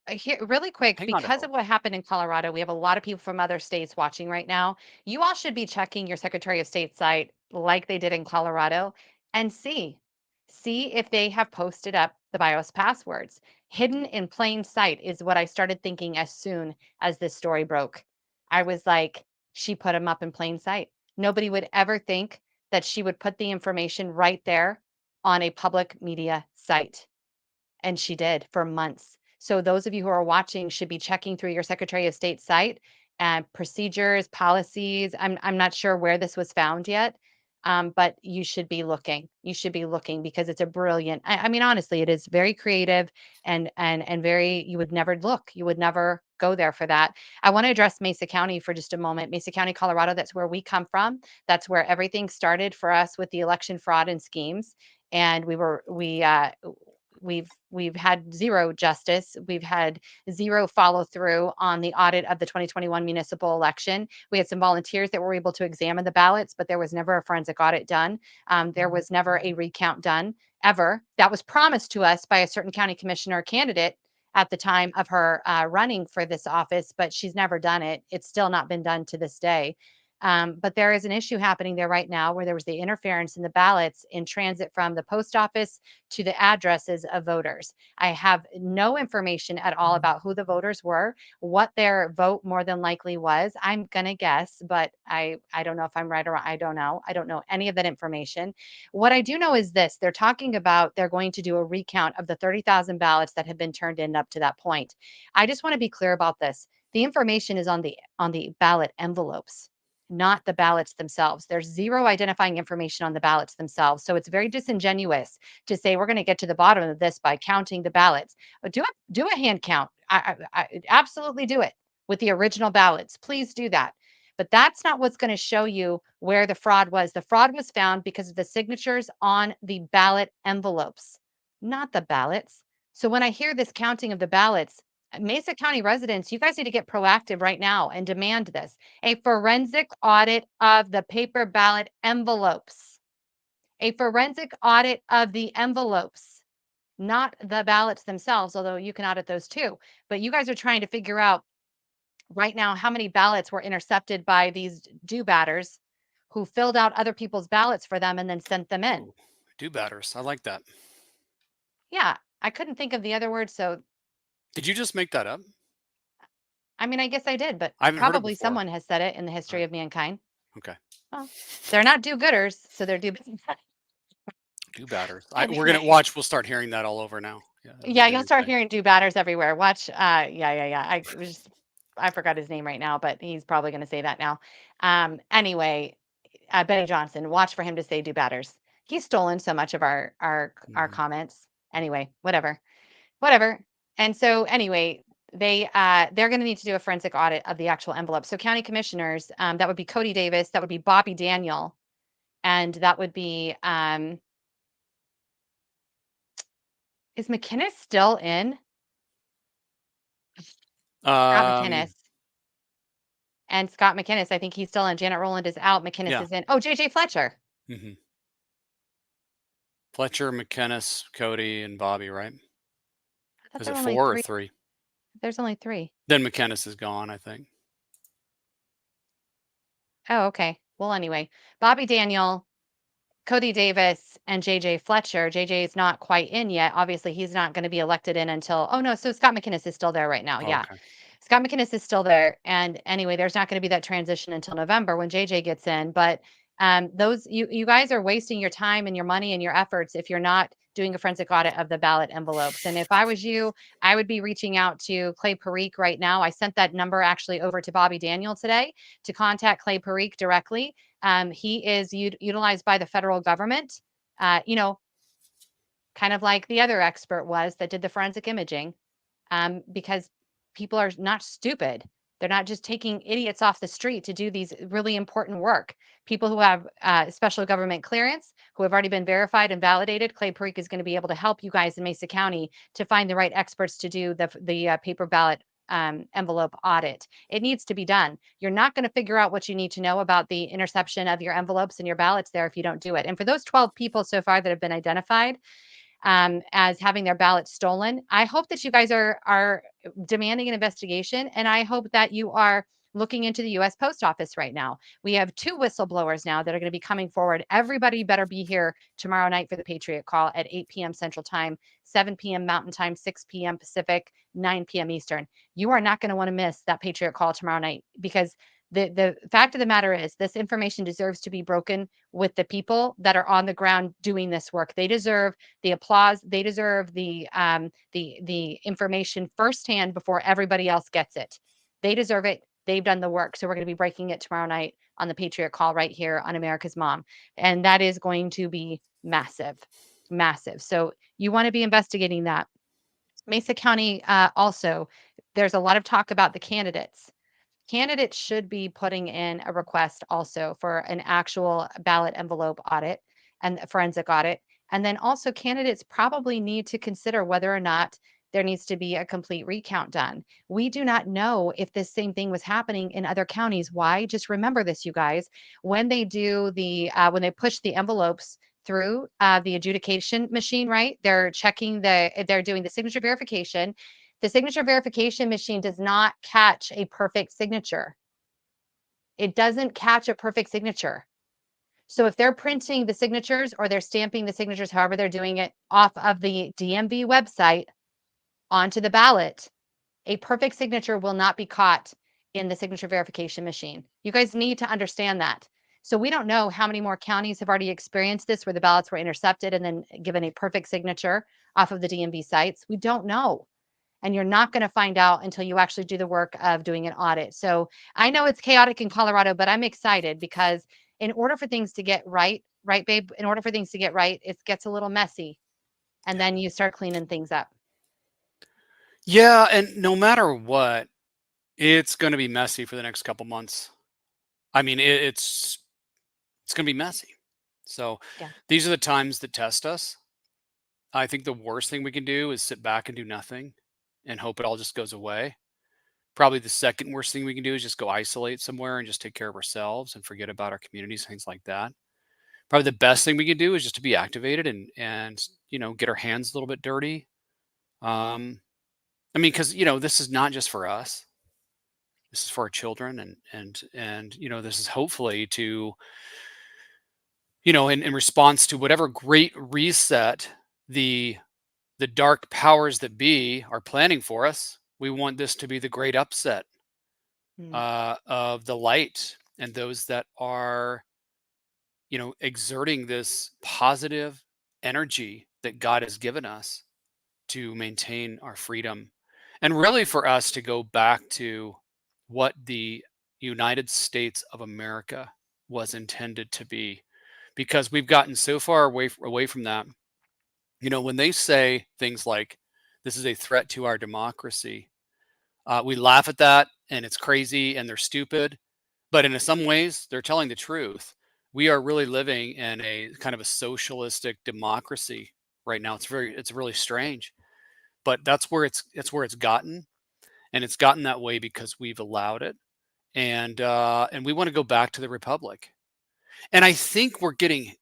Here, really quick, Hang on to because hope. of what happened in Colorado, we have a lot of people from other states watching right now. You all should be checking your Secretary of State site like they did in Colorado and see if they have posted up the BIOS passwords. Hidden in plain sight is what I started thinking as soon as this story broke. I was like, she put them up in plain sight. Nobody would ever think that she would put the information right there on a public media site. And she did for months. So those of you who are watching should be checking through your Secretary of State site and procedures, policies. I'm not sure where this was found yet, but you should be looking. You should be looking because it's a brilliant. I mean, honestly, it is very creative and very. You would never look. You would never go there for that. I want to address Mesa County for just a moment. Mesa County, Colorado. That's where we come from. That's where everything started for us with the election fraud and schemes. And we've had zero justice. We've had zero follow through on the audit of the 2021 municipal election. We had some volunteers that were able to examine the ballots, but there was never a forensic audit done. There was never a recount done ever. That was promised to us by a certain county commissioner candidate at the time of her running for this office, but she's never done it. It's still not been done to this day. But there is an issue happening there right now where there was the interference in the ballots in transit from the post office to the addresses of voters. I have no information at all about who the voters were, what their vote more than likely was. I'm going to guess, but I don't know if I'm right or I don't know. I don't know any of that information. What I do know is this, they're talking about they're going to do a recount of the 30,000 ballots that have been turned in up to that point. I just want to be clear about this. The information is on the ballot envelopes, not the ballots themselves. There's zero identifying information on the ballots themselves. So it's very disingenuous to say we're going to get to the bottom of this by counting the ballots. Do a hand count. I absolutely do it with the original ballots. Please do that. But that's not what's going to show you where the fraud was. The fraud was found because of the signatures on the ballot envelopes, not the ballots. So when I hear this counting of the ballots, Mesa County residents, you guys need to get proactive right now and demand this, a forensic audit of the paper ballot envelopes, a forensic audit of the envelopes, not the ballots themselves, although you can audit those too. But you guys are trying to figure out right now how many ballots were intercepted by these do-batters who filled out other people's ballots for them and then sent them in. Ooh, do batters. I like that. Yeah, I couldn't think of the other word, so Did you just make that up? I mean, I guess I did, but I haven't heard it probably before. someone has said it in the All history right. of mankind. Okay. Well, they're not do-gooders, so they're do. Do batters. We're gonna Anyway. watch. We'll start hearing that all over now. Yeah, that'll be Yeah, the you'll new start thing. hearing do-batters everywhere. Watch, yeah. I forgot his name right now, but he's probably going to say that now. Anyway, Benny Johnson, watch for him to say do-batters. He's stolen so much of our Mhm. comments. Anyway, whatever. And so anyway, they're going to need to do a forensic audit of the actual envelope. So county commissioners, that would be Cody Davis, that would be Bobby Daniel, and that would be is McKinnis still in? Scott Um. McKinnis. And Scott McKinnis, I think he's still in. Janet Rowland is out. McKinnis Yeah. is in. Oh, JJ Fletcher. hmm Fletcher, McKennis, Cody, and Bobby. Right? I thought Is there it were only 4 or three. 3? There's only three. Then McKennis is gone. I think. Oh, okay. Well, anyway, Bobby Daniel, Cody Davis, and JJ Fletcher. JJ is not quite in yet. Obviously, he's not going to be elected in until. Oh no, so Scott McKinnis is still there right now. Oh, Yeah. okay. Scott McKinnis is still there. And anyway, there's not going to be that transition until November when JJ gets in. But those you guys are wasting your time and your money and your efforts if you're not doing a forensic audit of the ballot envelopes. And if I was you, I would be reaching out to Clay Parikh right now. I sent that number actually over to Bobby Daniel today to contact Clay Parikh directly. He is utilized by the federal government, you know, kind of like the other expert was that did the forensic imaging, because people are not stupid. They're not just taking idiots off the street to do these really important work. People who have special government clearance, who have already been verified and validated, Clay Parikh is going to be able to help you guys in Mesa County to find the right experts to do the paper ballot envelope audit. It needs to be done. You're not going to figure out what you need to know about the interception of your envelopes and your ballots there if you don't do it. And for those 12 people so far that have been identified, as having their ballots stolen. I hope that you guys are demanding an investigation, and I hope that you are looking into the U.S. Post Office right now. We have two whistleblowers now that are going to be coming forward. Everybody better be here tomorrow night for the Patriot Call at 8 p.m. Central Time, 7 p.m. Mountain Time, 6 p.m. Pacific, 9 p.m. Eastern. You are not going to want to miss that Patriot Call tomorrow night because the fact of the matter is this information deserves to be broken with the people that are on the ground doing this work. They deserve the applause. They deserve the information firsthand before everybody else gets it. They deserve it. They've done the work. So we're going to be breaking it tomorrow night on the Patriot Call right here on America's Mom. And that is going to be massive, massive. So you want to be investigating that. Mesa County also, there's a lot of talk about the candidates. Candidates should be putting in a request also for an actual ballot envelope audit and a forensic audit. And then also, candidates probably need to consider whether or not there needs to be a complete recount done. We do not know if this same thing was happening in other counties. Why? Just remember this, you guys. When they do when they push the envelopes through the adjudication machine, right? They're they're doing the signature verification. The signature verification machine does not catch a perfect signature. It doesn't catch a perfect signature. So if they're printing the signatures or they're stamping the signatures, however they're doing it off of the DMV website onto the ballot, a perfect signature will not be caught in the signature verification machine. You guys need to understand that. So we don't know how many more counties have already experienced this where the ballots were intercepted and then given a perfect signature off of the DMV sites. We don't know. And you're not going to find out until you actually do the work of doing an audit. So I know it's chaotic in Colorado, but I'm excited because in order for things to get right, babe, in order for things to get right, it gets a little messy. And then you start cleaning things up. Yeah, and no matter what, it's going to be messy for the next couple months. I mean, it's going to be messy. So Yeah. these are the times that test us. I think the worst thing we can do is sit back and do nothing and hope it all just goes away. Probably the second worst thing we can do is just go isolate somewhere and just take care of ourselves and forget about our communities, things like that. Probably the best thing we can do is just to be activated and get our hands a little bit dirty. I mean, because this is not just for us. This is for our children, and this is hopefully to in response to whatever great reset the dark powers that be are planning for us. We want this to be the great upset of the light and those that are exerting this positive energy that God has given us to maintain our freedom, and really for us to go back to what the United States of America was intended to be, because we've gotten so far away from that. When they say things like this is a threat to our democracy, we laugh at that and it's crazy and they're stupid, but in some ways they're telling the truth. We are really living in a kind of a socialistic democracy right now. It's really strange, but that's where it's gotten, and it's gotten that way because we've allowed it, and we want to go back to the republic. And I think we're getting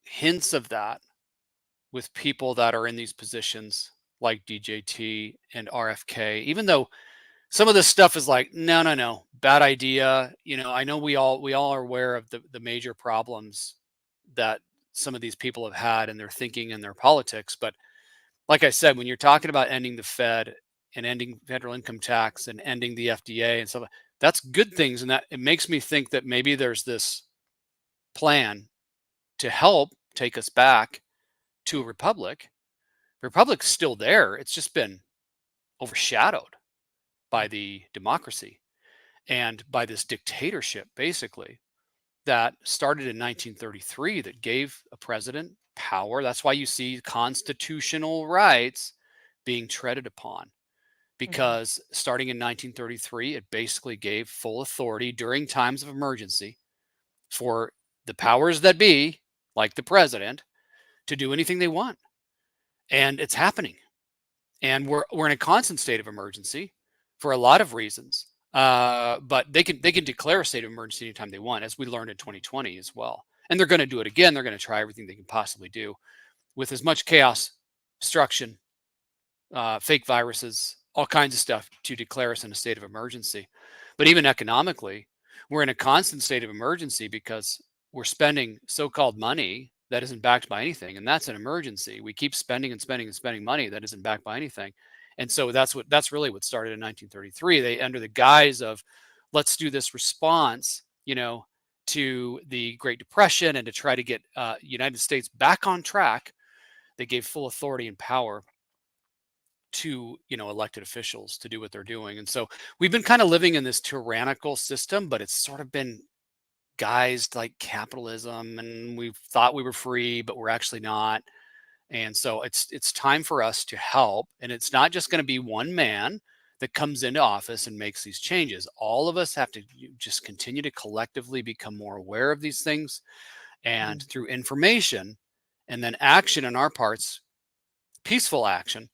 hints of that with people that are in these positions like DJT and RFK, even though some of this stuff is like, no, no, no, bad idea. I know we all are aware of the major problems that some of these people have had in their thinking and their politics, but like I said, when you're talking about ending the Fed and ending federal income tax and ending the FDA and stuff, that's good things. And that it makes me think that maybe there's this plan to help take us back to a republic. The republic's still there. It's just been overshadowed by the democracy and by this dictatorship, basically, that started in 1933 that gave a president power. That's why you see constitutional rights being treaded upon, because starting in 1933, it basically gave full authority during times of emergency for the powers that be, like the president, to do anything they want. And it's happening. And we're in a constant state of emergency for a lot of reasons. But they can declare a state of emergency anytime they want, as we learned in 2020 as well. And they're going to do it again. They're going to try everything they can possibly do with as much chaos, destruction, fake viruses, all kinds of stuff to declare us in a state of emergency. But even economically, we're in a constant state of emergency because we're spending so-called money that isn't backed by anything, and that's an emergency. We keep spending and spending and spending money that isn't backed by anything. And so that's really what started in 1933. They, under the guise of let's do this response, to the Great Depression and to try to get United States back on track, they gave full authority and power to elected officials to do what they're doing. And so we've been kind of living in this tyrannical system, but it's sort of been guised like capitalism, and we thought we were free, but we're actually not. And so it's time for us to help. And it's not just going to be one man that comes into office and makes these changes. All of us have to just continue to collectively become more aware of these things, and through information and then action on our parts, peaceful action,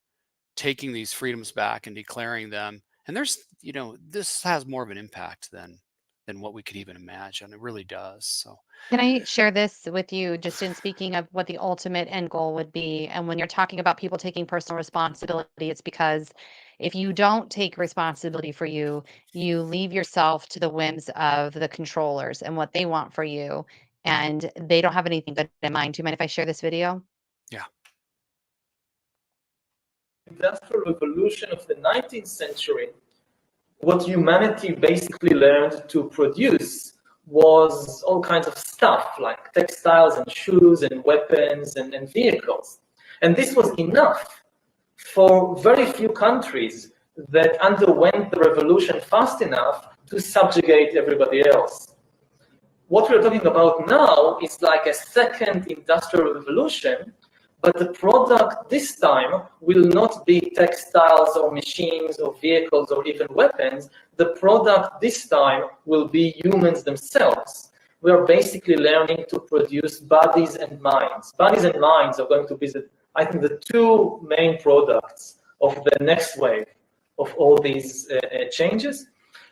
taking these freedoms back and declaring them. And this has more of an impact than what we could even imagine. It really does. So Can I share this with you just in speaking of what the ultimate end goal would be? And when you're talking about people taking personal responsibility, it's because if you don't take responsibility for you, you leave yourself to the whims of the controllers and what they want for you. And they don't have anything good in mind. Do you mind if I share this video? yeah. Industrial revolution of the 19th century, what humanity basically learned to produce was all kinds of stuff like textiles and shoes and weapons and vehicles. And this was enough for very few countries that underwent the revolution fast enough to subjugate everybody else. What we're talking about now is like a second industrial revolution, but the product this time will not be textiles or machines or vehicles or even weapons. The product this time will be humans themselves. We are basically learning to produce bodies and minds. Bodies and minds are going to be, I think, the two main products of the next wave of all these changes.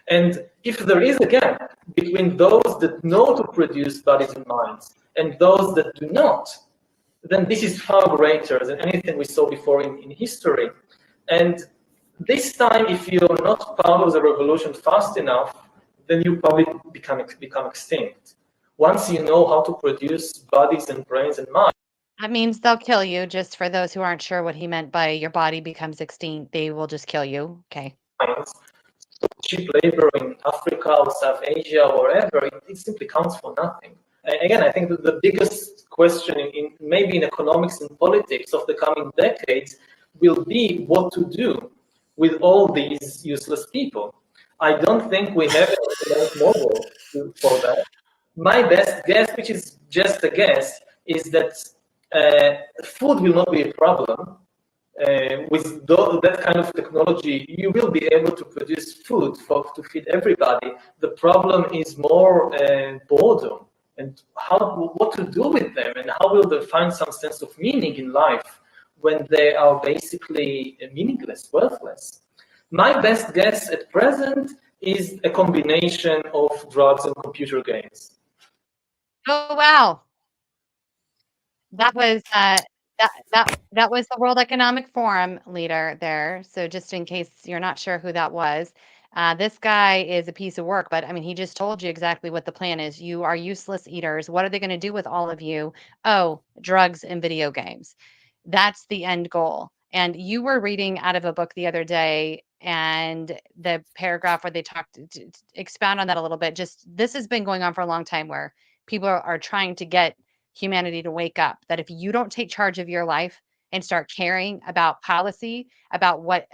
And if there is a gap between those that know to produce bodies and minds and those that do not, then this is far greater than anything we saw before in history. And this time, if you're not part of the revolution fast enough, then you probably become extinct. Once you know how to produce bodies and brains and minds. That means they'll kill you. Just for those who aren't sure what he meant by your body becomes extinct, they will just kill you. Okay. So cheap labor in Africa or South Asia or wherever, it simply counts for nothing. And again, I think that the biggest question maybe in economics and politics of the coming decades will be what to do with all these useless people. I don't think we have an economic model for that. My best guess, which is just a guess, is that food will not be a problem. With that kind of technology, you will be able to produce food to feed everybody. The problem is more boredom and what to do with them, and how will they find some sense of meaning in life when they are basically meaningless, worthless. My best guess at present is a combination of drugs and computer games. Oh wow. That was that was the World Economic Forum leader there. So just in case you're not sure who that was, this guy is a piece of work. But I mean, he just told you exactly what the plan is. You are useless eaters. What are they going to do with all of you? Oh, drugs and video games. That's the end goal. And you were reading out of a book the other day, and the paragraph where they talked to expound on that a little bit. Just this has been going on for a long time, where people are trying to get humanity to wake up, that if you don't take charge of your life and start caring about policy, about what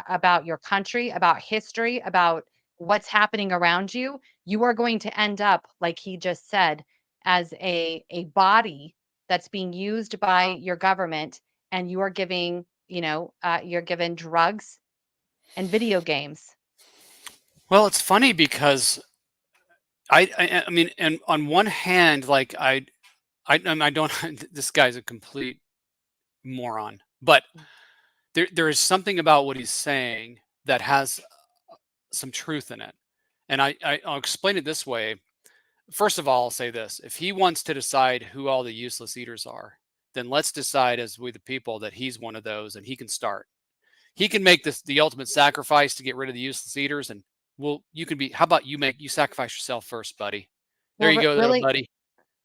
about your country, about history, about what's happening around you, you are going to end up, like he just said, as a body that's being used by your government, and you are giving, you're given drugs and video games. Well, it's funny because I mean, and on one hand, like I don't. This guy's a complete moron, but there is something about what he's saying that has some truth in it, and I'll explain it this way. First of all, I'll say this: if he wants to decide who all the useless eaters are, then let's decide as we the people that he's one of those, and he can start. He can make this the ultimate sacrifice to get rid of the useless eaters, and you can be. How about you sacrifice yourself first, buddy? There Well, you go, little really, buddy.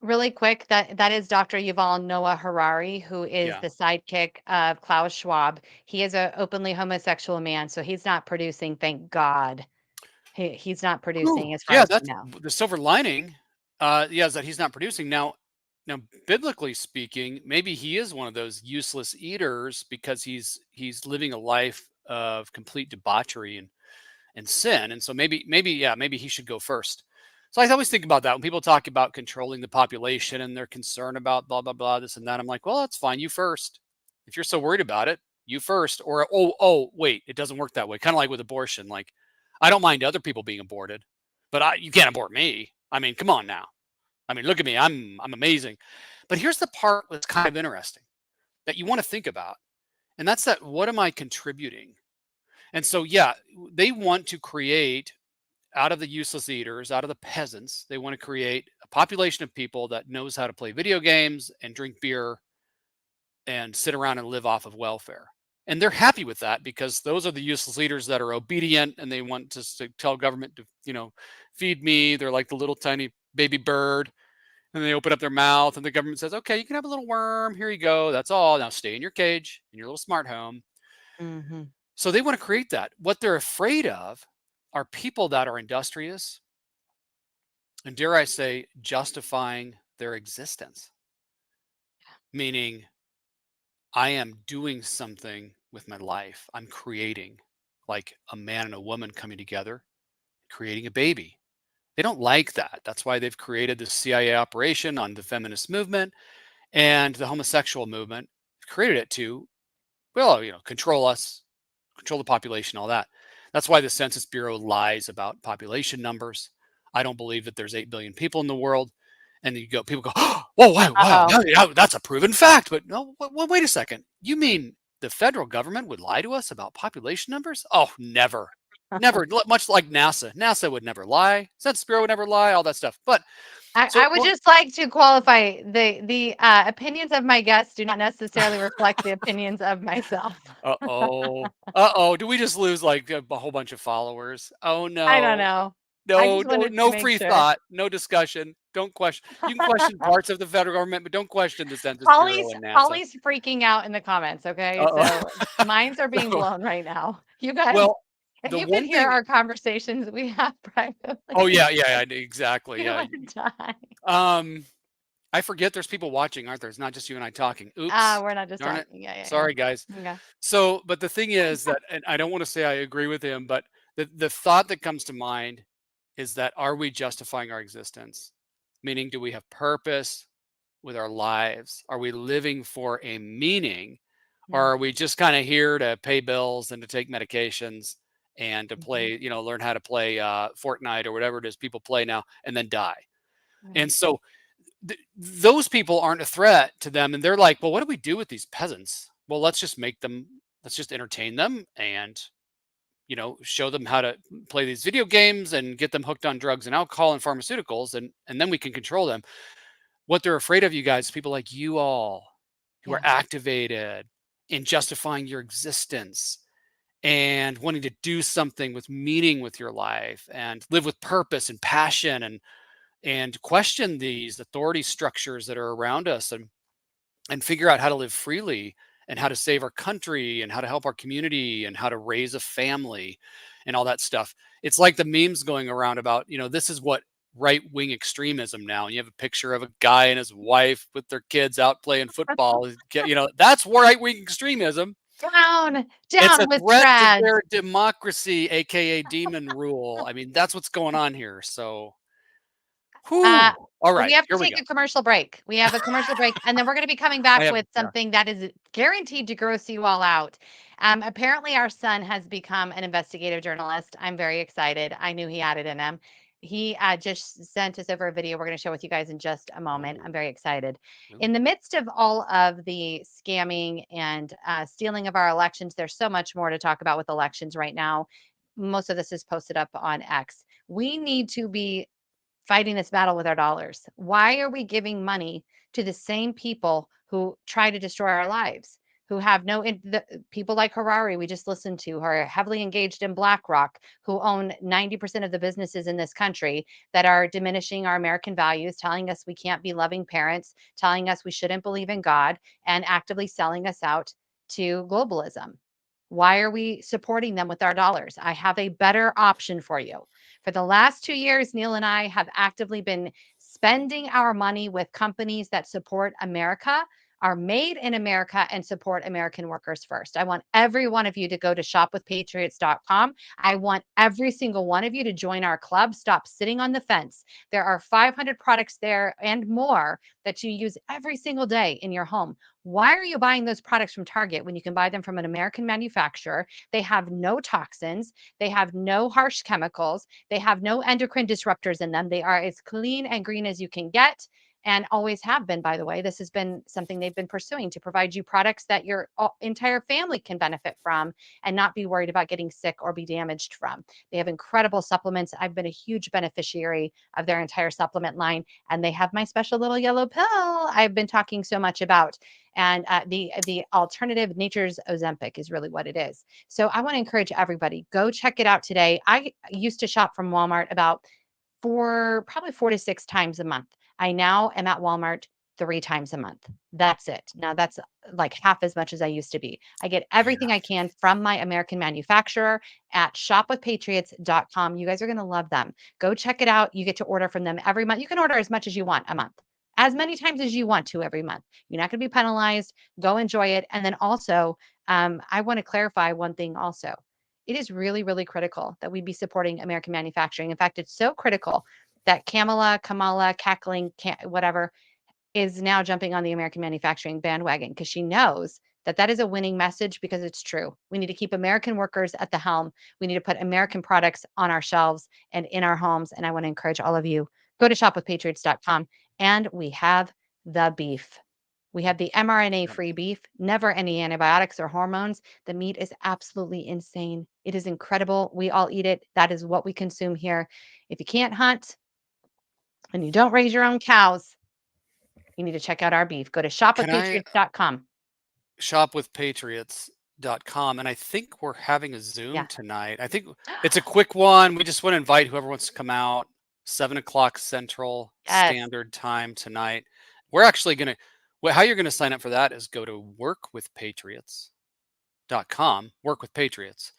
really quick, that is Dr. Yuval Noah Harari, who is Yeah. the sidekick of Klaus Schwab. He is a openly homosexual man, so he's not producing, thank God. He's not Ooh, producing as far yeah, as we that's know. the silver lining. Yeah, is that he's not producing now. Now, biblically speaking, maybe he is one of those useless eaters because he's living a life of complete debauchery and sin, and so maybe yeah, maybe he should go first. So I always think about that when people talk about controlling the population and they're concerned about blah, blah, blah, this and that. I'm like, well, that's fine. You first. If you're so worried about it, you first. Or, wait, it doesn't work that way. Kind of like with abortion. Like, I don't mind other people being aborted, but you can't abort me. I mean, come on now. I mean, look at me. I'm amazing. But here's the part that's kind of interesting that you want to think about. And that's that, what am I contributing? And so, yeah, they want to create out of the useless eaters, out of the peasants, they want to create a population of people that knows how to play video games and drink beer and sit around and live off of welfare. And they're happy with that because those are the useless leaders that are obedient and they want to tell government to, feed me. They're like the little tiny baby bird. And they open up their mouth and the government says, okay, you can have a little worm. Here you go. That's all. Now stay in your cage, in your little smart home. Mm-hmm. So they want to create that. What they're afraid of are people that are industrious and, dare I say, justifying their existence. Meaning, I am doing something with my life. I'm creating, like a man and a woman coming together, creating a baby. They don't like that. That's why they've created the CIA operation on the feminist movement and the homosexual movement. Created it to, well, control us, control the population, all that. That's why the Census Bureau lies about population numbers. I don't believe that there's 8 billion people in the world. And people go, oh, wow, that's a proven fact. But no, wait a second. You mean the federal government would lie to us about population numbers? Oh, never. Never. Much like NASA. NASA would never lie. Census Bureau would never lie, all that stuff. But I would just like to qualify the opinions of my guests do not necessarily reflect the opinions of myself. Uh-oh. Do we just lose like a whole bunch of followers? Oh, no. I don't know. I just wanted to No make free sure. thought, no discussion. Don't question. You can question parts of the federal government, but don't question the Census Bureau and NASA. Polly's freaking out in the comments, okay? Uh-oh. So minds are being blown right now. You guys, Well, if the you one could hear thing. our conversations we have privately, Oh yeah, exactly. you Yeah. would die. I forget there's people watching, aren't there? It's not just you and I talking. Oops. We're not just Darn it. talking. Yeah. Sorry, guys. Okay. So, but the thing is that, and I don't want to say I agree with him, but the thought that comes to mind is that, are we justifying our existence? Meaning, do we have purpose with our lives? Are we living for a meaning? Or are we just kind of here to pay bills and to take medications and to play, learn how to play Fortnite or whatever it is people play now and then die? And so those people aren't a threat to them. And they're like, well, what do we do with these peasants? Well, let's just entertain them and, show them how to play these video games and get them hooked on drugs and alcohol and pharmaceuticals. And then we can control them. What they're afraid of, you guys, people like you all who are activated in justifying your existence and wanting to do something with meaning with your life and live with purpose and passion and question these authority structures that are around us and figure out how to live freely and how to save our country and how to help our community and how to raise a family and all that stuff. It's like the memes going around about, this is what right-wing extremism now. And you have a picture of a guy and his wife with their kids out playing football. That's right-wing extremism. Down It's a with threat to trads. their democracy, aka demon rule. I mean, that's what's going on here. So, all right, we have to here we take go. a commercial break. We have a commercial break, and then we're going to be coming back with Yeah. something that is guaranteed to gross you all out. Apparently, our son has become an investigative journalist. I'm very excited. I knew he had it in him. He just sent us over a video we're going to share with you guys in just a moment. I'm very excited. In the midst of all of the scamming and stealing of our elections, there's so much more to talk about with elections right now. Most of this is posted up on X. We need to be fighting this battle with our dollars. Why are we giving money to the same people who try to destroy our lives? Who have people like Harari, we just listened to, who are heavily engaged in BlackRock, who own 90% of the businesses in this country that are diminishing our American values, telling us we can't be loving parents, telling us we shouldn't believe in God, and actively selling us out to globalism. Why are we supporting them with our dollars? I have a better option for you. For the last 2 years, Neil and I have actively been spending our money with companies that support America, are made in America and support American workers first. I want every one of you to go to shopwithpatriots.com. I want every single one of you to join our club. Stop sitting on the fence. There are 500 products there and more that you use every single day in your home. Why are you buying those products from Target when you can buy them from an American manufacturer? They have no toxins, they have no harsh chemicals, they have no endocrine disruptors in them. They are as clean and green as you can get, and always have been, by the way. This has been something they've been pursuing, to provide you products that your entire family can benefit from and not be worried about getting sick or be damaged from. They have incredible supplements. I've been a huge beneficiary of their entire supplement line, and they have my special little yellow pill I've been talking so much about. And the alternative, Nature's Ozempic, is really what it is. So I want to encourage everybody, go check it out today. I used to shop from Walmart about probably 4 to 6 times a month. I now am at Walmart 3 times a month. That's it. Now that's like half as much as I used to be. I get everything I can from my American manufacturer at shopwithpatriots.com. You guys are going to love them. Go check it out. You get to order from them every month. You can order as much as you want a month, as many times as you want to every month. You're not going to be penalized. Go enjoy it. And then also, I want to clarify one thing also. It is really, really critical that we be supporting American manufacturing. In fact, it's so critical that Kamala, cackling, whatever, is now jumping on the American manufacturing bandwagon, because she knows that that is a winning message, because it's true. We need to keep American workers at the helm. We need to put American products on our shelves and in our homes. And I want to encourage all of you, go to shopwithpatriots.com, and we have the beef. We have the mRNA-free beef, never any antibiotics or hormones. The meat is absolutely insane. It is incredible. We all eat it. That is what we consume here. If you can't hunt and you don't raise your own cows, you need to check out our beef. Go to Can I shopwithpatriots.com. shopwithpatriots.com? And I think we're having a Zoom Yeah. tonight. I think it's a quick one. We just want to invite whoever wants to come out. 7 o'clock Central Yes. Standard Time tonight. We're actually going to, how you're going to sign up for that is go to workwithpatriots.com, work with Patriots.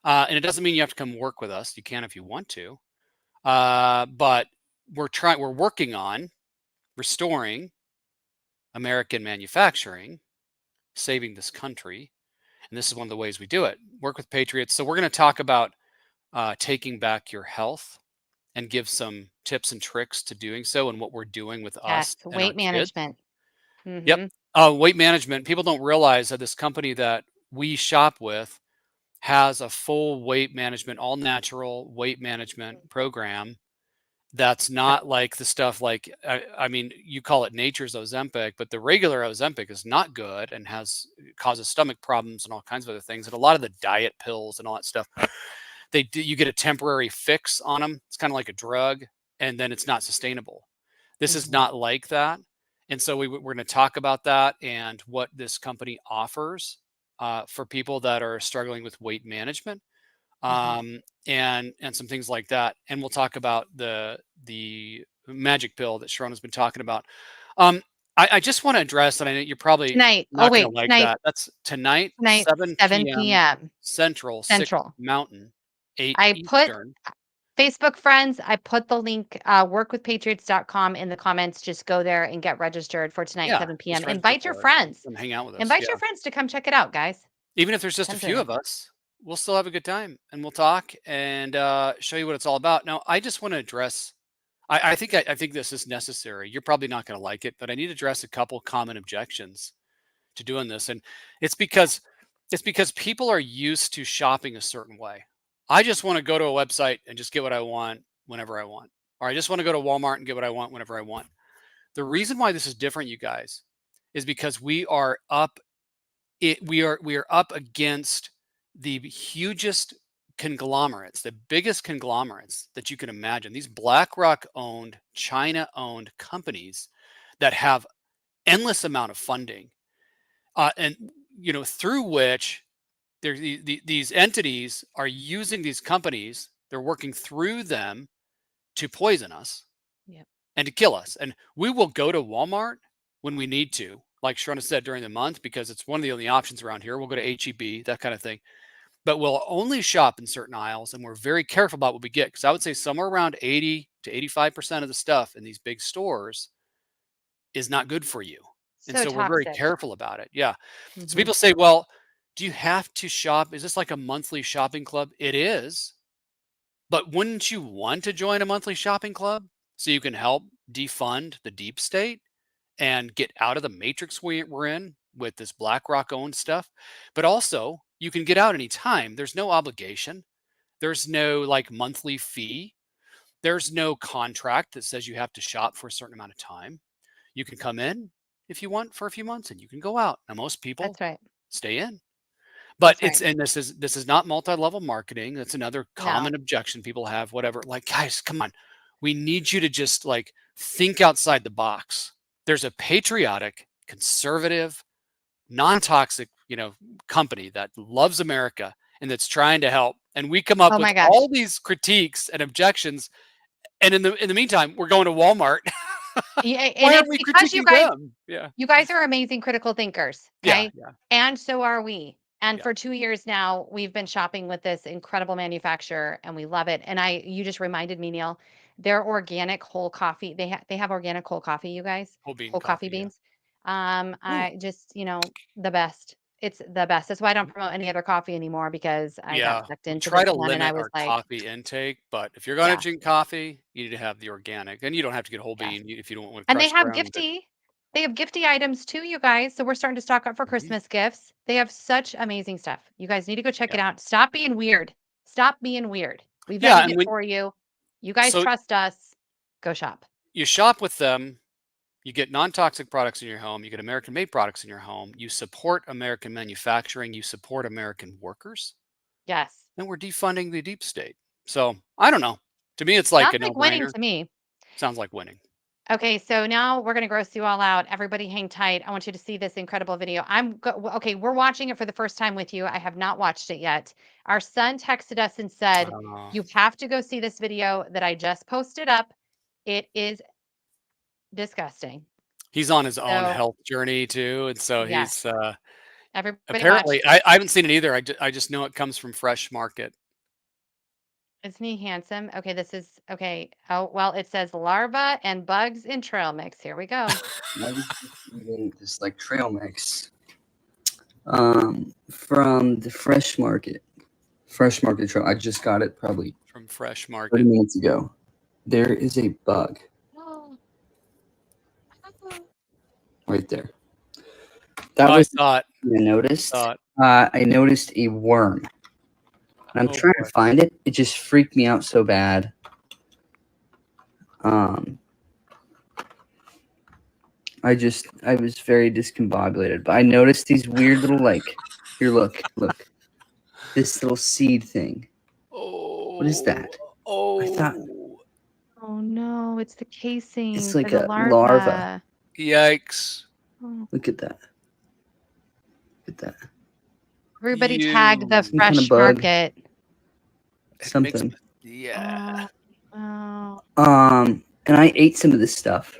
And it doesn't mean you have to come work with us. You can if you want to. But we're working on restoring American manufacturing, saving this country. And this is one of the ways we do it. Work with Patriots. So we're going to talk about taking back your health and give some tips and tricks to doing so, and what we're doing with us Yes. and our Weight kids. management. Yep. Mm-hmm. Weight management. People don't realize that this company that we shop with has a full weight management, all natural weight management program. That's not like the stuff like, I mean, you call it Nature's Ozempic, but the regular Ozempic is not good and causes stomach problems and all kinds of other things. And a lot of the diet pills and all that stuff, you get a temporary fix on them. It's kind of like a drug, and then it's not sustainable. This is not like that. And so we're going to talk about that and what this company offers for people that are struggling with weight management, and some things like that. And we'll talk about the magic pill that Sharon has been talking about. I just want to address that. I know you're probably Tonight. Oh, not going to wait. like Tonight. that. That's tonight, Tonight, 7 7 p.m. p.m. Central, 6 Central. Mountain, 8 I put Eastern. Facebook friends, I put the link, workwithpatriots.com, in the comments. Just go there and get registered for tonight, Yeah, 7 just p.m. register Invite your for it. friends. Come hang out with us. Invite Yeah. your friends to come check it out, guys. Even if there's just a Come few join of us, we'll still have a good time, and we'll talk and show you what it's all about. Now, I just want to address. I think this is necessary. You're probably not going to like it, but I need to address a couple common objections to doing this, and it's because people are used to shopping a certain way. I just want to go to a website and just get what I want whenever I want, or I just want to go to Walmart and get what I want whenever I want. The reason why this is different, you guys, is because we are up against the hugest conglomerates, the biggest conglomerates that you can imagine. These BlackRock owned, China owned companies that have endless amount of funding, and through which these entities are using these companies. They're working through them to poison us. Yep. And to kill us. And we will go to Walmart when we need to, like Sharona said, during the month, because it's one of the only options around here. We'll go to HEB, that kind of thing. But we'll only shop in certain aisles, and we're very careful about what we get, because I would say somewhere around 80 to 85% of the stuff in these big stores is not good for you. And So so we're very toxic. careful about it. Yeah. So Mhm. people say, well, do you have to shop? Is this like a monthly shopping club? It is. But wouldn't you want to join a monthly shopping club so you can help defund the deep state and get out of the matrix we're in with this BlackRock owned stuff? But also, you can get out anytime. There's no obligation. There's no like monthly fee. There's no contract that says you have to shop for a certain amount of time. You can come in if you want for a few months and you can go out. Now most people That's right. stay in. But That's right. it's and this is not multi-level marketing. That's another No. common objection people have, whatever. Like, guys, come on. We need you to just like think outside the box. There's a patriotic, conservative, non-toxic, company that loves America and that's trying to help. And we come up Oh with my gosh. all these critiques and objections. And in the meantime, we're going to Walmart. Yeah, and Why aren't it's we because critiquing them? Yeah. you guys are amazing critical thinkers, Yeah. okay? Yeah. And so are we. And Yeah. for 2 years now, we've been shopping with this incredible manufacturer and we love it. And you just reminded me, Neil, their organic whole coffee, they have organic whole coffee, you guys, Whole bean whole coffee coffee. Yeah. beans. Ooh. I just, the best. It's the best. That's why I don't promote any other coffee anymore because I got Yeah, sucked we into try this to one and I limit was our like, coffee intake, but if you're going to yeah, drink coffee, you need to have the organic, and you don't have to get whole yes. bean if you don't want And crushed ground. But they have gifty items too, you guys. So we're starting to stock up for Mhm. Christmas gifts. They have such amazing stuff. You guys need to go check Yeah, it out. Stop being weird. Stop being weird. We yeah, vetted and it when for you. You guys so trust us. Go shop. you shop with them, you get non-toxic products in your home, you get American-made products in your home, you support American manufacturing, you support American workers, Yes. and we're defunding the deep state. So I don't know. To me, it's like Sounds a like winning no-brainer. to me. Sounds like winning. Okay, so now we're going to gross you all out. Everybody hang tight. I want you to see this incredible video. Okay, we're watching it for the first time with you. I have not watched it yet. Our son texted us and said, Uh, "You have to go see this video that I just posted up. It is disgusting." he's on his own So, health journey too, and so yes, he's everybody watch. apparently, I haven't seen it either. I just know it comes from Fresh Market. Isn't he handsome? Okay, this is okay. Oh, well, it says larva and bugs in trail mix. Here we go. I was just eating this like trail mix from the fresh market trail. I just got it probably From Fresh 30 Market. minutes ago. There is a bug Oh, right there. That I was saw it. what I noticed. Saw it. I noticed a worm, and I'm Oh trying boy. to find it. It just freaked me out so bad. I was very discombobulated, but I noticed these weird little here, look, this little seed thing. What is that? Oh. I thought oh no, it's the casing it's for like the a larva. larva. Yikes. Oh. Look at that. Look at that. Everybody tag the Some kind fresh of bug. market. Something. Yeah. Oh, And I ate some of this stuff.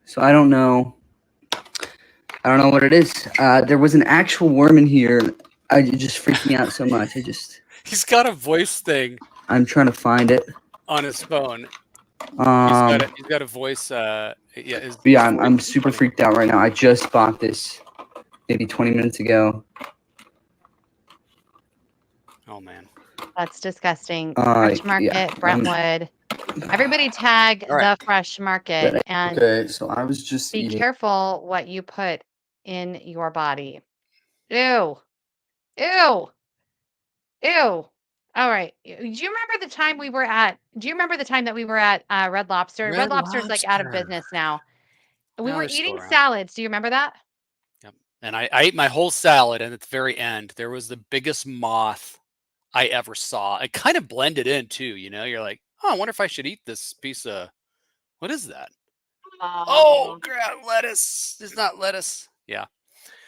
So I don't know. I don't know what it is. There was an actual worm in here. It just freaked me out so much. He's got a voice thing I'm trying to find it. on his phone. Um, He's got a voice. Yeah. His but yeah, voice I'm is super funny. freaked out right now. I just bought this maybe 20 minutes ago. Oh man. that's disgusting. Fresh market, Yeah, Brentwood. Everybody tag All right. the fresh market and okay, so I was just be eating. careful what you put in your body. Ew. Ew. Ew. All right. Do you remember the time that we were at Red Lobster? Red Red Lobster's like out of Lobster. business now. We No, were they're still eating around. salads. Do you remember that? Yep. And I ate my whole salad, and at the very end, there was the biggest moth I ever saw. It kind of blended in too. You're like, oh, I wonder if I should eat this piece of what is that? Oh, crap, lettuce. It's not lettuce. Yeah.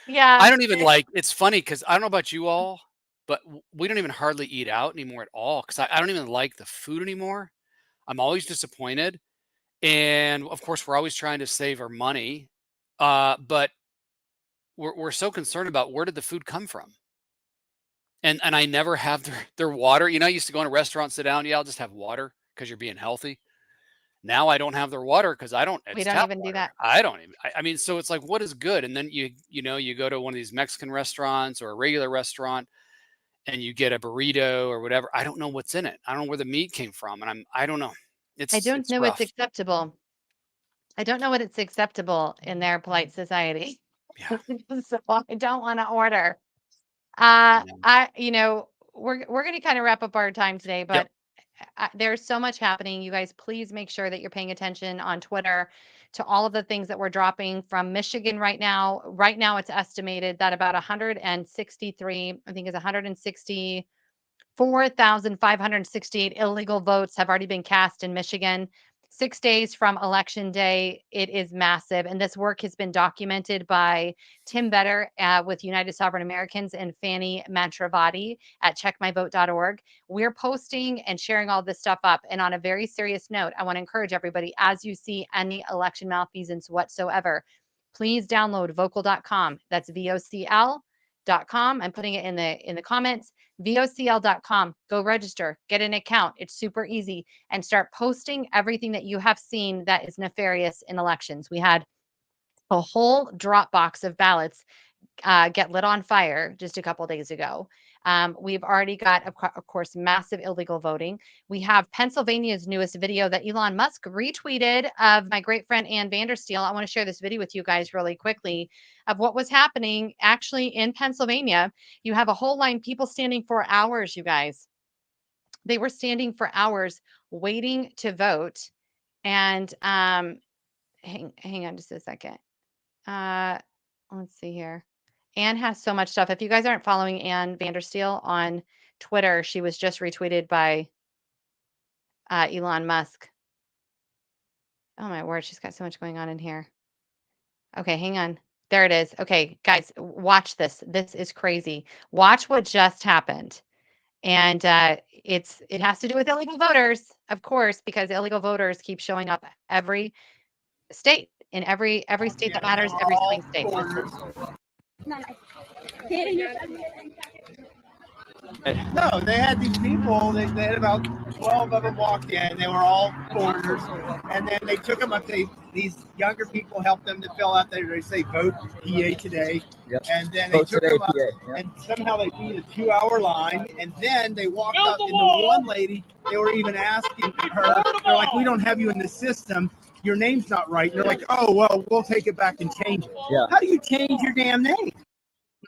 Yeah. I don't even like it's funny because I don't know about you all, but we don't even hardly eat out anymore at all because I don't even like the food anymore. I'm always disappointed. And of course, we're always trying to save our money. But we're so concerned about where did the food come from? And I never have their water. I used to go in a restaurant, sit down. Yeah, I'll just have water because you're being healthy. Now I don't have their water because I don't. We It's don't tap even do water. that. I don't even. I mean, so it's like, what is good? And then you go to one of these Mexican restaurants or a regular restaurant, and you get a burrito or whatever. I don't know what's in it. I don't know where the meat came from, and I don't know. I don't It's know what's rough. acceptable. I don't know what it's acceptable in their polite society. Yeah. So I don't want to order. Yeah. We're going to kind of wrap up our time today, Yep. but there's so much happening. You guys, please make sure that you're paying attention on Twitter to all of the things that we're dropping from Michigan right now. Right now, it's estimated that about 163, I think it's 160. 4,568 illegal votes have already been cast in Michigan. 6 days from election day, it is massive. And this work has been documented by Tim Vetter with United Sovereign Americans and Fanny Mantravati at checkmyvote.org. We're posting and sharing all this stuff up. And on a very serious note, I want to encourage everybody, as you see any election malfeasance whatsoever, please download vocal.com. That's VOCL.com. I'm putting it in the comments. VOCL.com. Go register, get an account. It's super easy, and start posting everything that you have seen that is nefarious in elections. We had a whole drop box of ballots get lit on fire just a couple days ago. We've already got, of course, massive illegal voting. We have Pennsylvania's newest video that Elon Musk retweeted of my great friend Ann Vandersteel. I want to share this video with you guys really quickly of what was happening actually in Pennsylvania. You have a whole line, people standing for hours, you guys. They were standing for hours waiting to vote. And hang on just a second. Let's see here. Anne has so much stuff. If you guys aren't following Ann Vandersteel on Twitter, she was just retweeted by Elon Musk. Oh my word, she's got so much going on in here. Okay, hang on. There it is. Okay, guys, watch this. This is crazy. Watch what just happened. And it has to do with illegal voters, of course, because illegal voters keep showing up every state, in every state that matters, every swing state. No, they had these people. They had about 12 of them walked in. They were all foreigners, and then they took them up. These younger people helped them to fill out. They say vote PA today, and then they took them up, and somehow they beat a 2-hour line, and then they walked up. And the one lady, they were even asking her, they're like, "We don't have you in the system. Your name's not right." And they're like, "Oh well, we'll take it back and change it." Yeah. How do you change your damn name?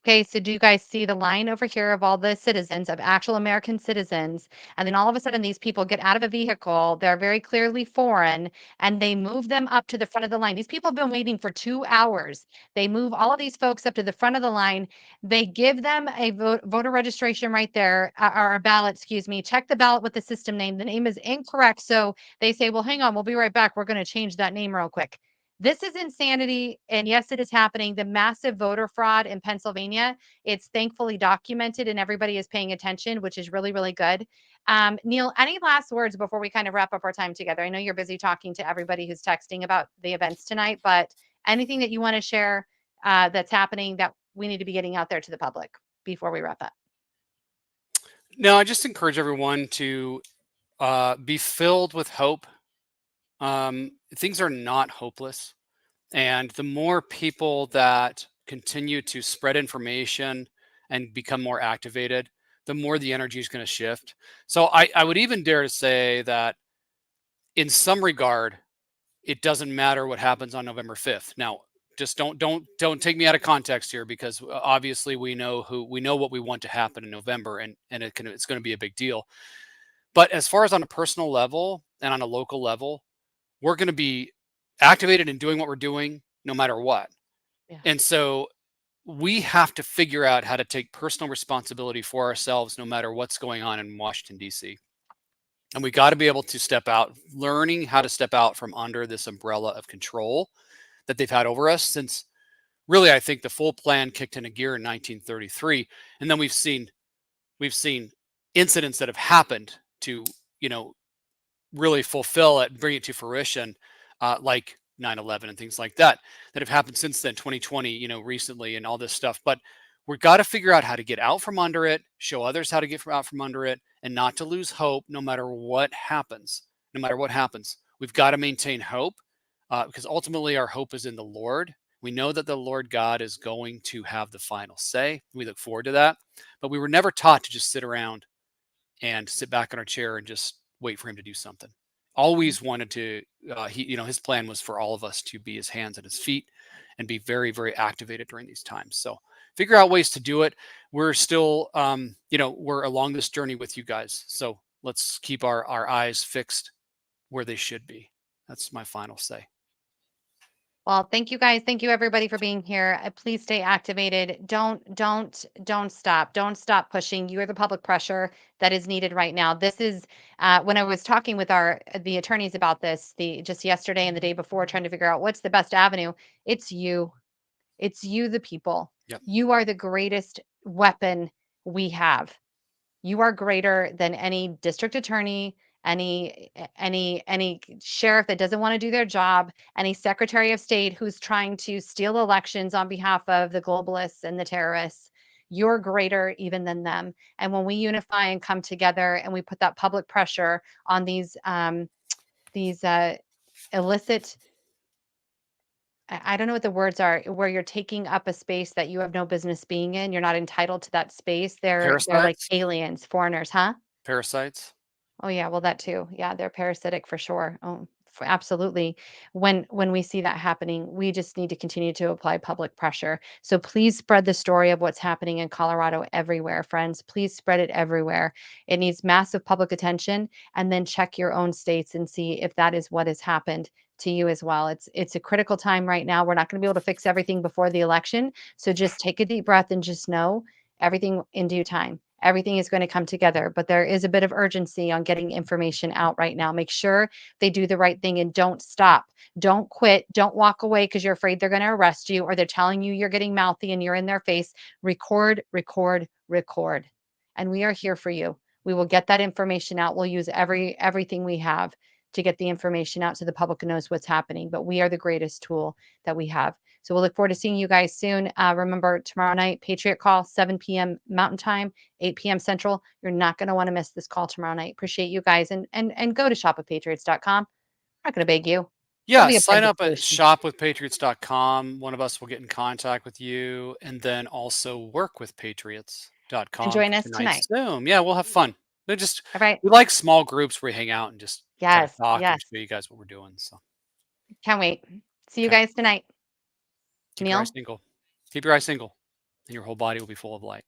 Okay, so do you guys see the line over here of all the citizens, of actual American citizens? And then all of a sudden, these people get out of a vehicle. They're very clearly foreign, and they move them up to the front of the line. These people have been waiting for 2 hours. They move all of these folks up to the front of the line. They give them a voter registration right there, or a ballot, excuse me. Check the ballot with the system name. The name is incorrect. So they say, well, hang on, we'll be right back. We're going to change that name real quick. This is insanity. And yes, it is happening. The massive voter fraud in Pennsylvania, it's thankfully documented and everybody is paying attention, which is really, really good. Neil, any last words before we kind of wrap up our time together? I know you're busy talking to everybody who's texting about the events tonight, but anything that you want to share that's happening that we need to be getting out there to the public before we wrap up? No, I just encourage everyone to be filled with hope. Things are not hopeless. And the more people that continue to spread information and become more activated, the more the energy is going to shift. So I would even dare to say that in some regard, it doesn't matter what happens on November 5th. Now, just don't take me out of context here, because obviously we know what we want to happen in November, and it's going to be a big deal. But as far as on a personal level and on a local level, we're going to be activated and doing what we're doing no matter what. Yeah. And so we have to figure out how to take personal responsibility for ourselves no matter what's going on in Washington, D.C. And we got to be able to step out, learning how to step out from under this umbrella of control that they've had over us since, really, I think the full plan kicked into gear in 1933. And then we've seen incidents that have happened to, really fulfill it, bring it to fruition, like 9/11 and things like that have happened since then, 2020, recently, and all this stuff. But we've got to figure out how to get out from under it, show others how to get out from under it, and not to lose hope no matter what happens. No matter what happens, We've got to maintain hope because ultimately our hope is in the Lord. We know that the Lord God is going to have the final say. We look forward to that. But we were never taught to just sit around and sit back in our chair and just wait for him to do something. Always wanted to, his plan was for all of us to be his hands and his feet and be very, very activated during these times. So figure out ways to do it. We're still, we're along this journey with you guys. So let's keep our eyes fixed where they should be. That's my final say. Well, thank you guys. Thank you everybody for being here. Please stay activated. Don't stop. Don't stop pushing. You are the public pressure that is needed right now. This is when I was talking with the attorneys about this, just yesterday and the day before, trying to figure out what's the best avenue. It's you. It's you, the people. Yep. You are the greatest weapon we have. You are greater than any district attorney, any sheriff that doesn't want to do their job, any secretary of state who's trying to steal elections on behalf of the globalists and the terrorists. You're greater even than them. And when we unify and come together and we put that public pressure on these illicit, I don't know what the words are, where you're taking up a space that you have no business being in. You're not entitled to that space. They're like Parasites? aliens, foreigners, huh? Parasites? Oh yeah, well that too. Yeah, they're parasitic for sure. Oh, absolutely. When we see that happening, we just need to continue to apply public pressure. So please spread the story of what's happening in Colorado everywhere, friends. Please spread it everywhere. It needs massive public attention, and then check your own states and see if that is what has happened to you as well. It's a critical time right now. We're not going to be able to fix everything before the election, so just take a deep breath and just know everything in due time. Everything is going to come together, but there is a bit of urgency on getting information out right now. Make sure they do the right thing and don't stop. Don't quit. Don't walk away because you're afraid they're going to arrest you or they're telling you you're getting mouthy and you're in their face. Record, record, record. And we are here for you. We will get that information out. We'll use everything we have to get the information out so the public knows what's happening. But we are the greatest tool that we have. So we'll look forward to seeing you guys soon. Remember, tomorrow night, Patriot Call, 7 p.m. Mountain Time, 8 p.m. Central. You're not going to want to miss this call tomorrow night. Appreciate you guys. And go to shopwithpatriots.com. I'm not going to beg you. Yeah, Be a part sign of up the at solution. shopwithpatriots.com. One of us will get in contact with you, and then also workwithpatriots.com And join for us tonight's tonight. Zoom. Yeah, we'll have fun. All right. We like small groups where we hang out and just kind of Yes. talk and Yes. show you guys what we're doing. So Can't wait. See you okay, guys tonight. keep your eyes Neil? single. Keep your eyes single, and your whole body will be full of light.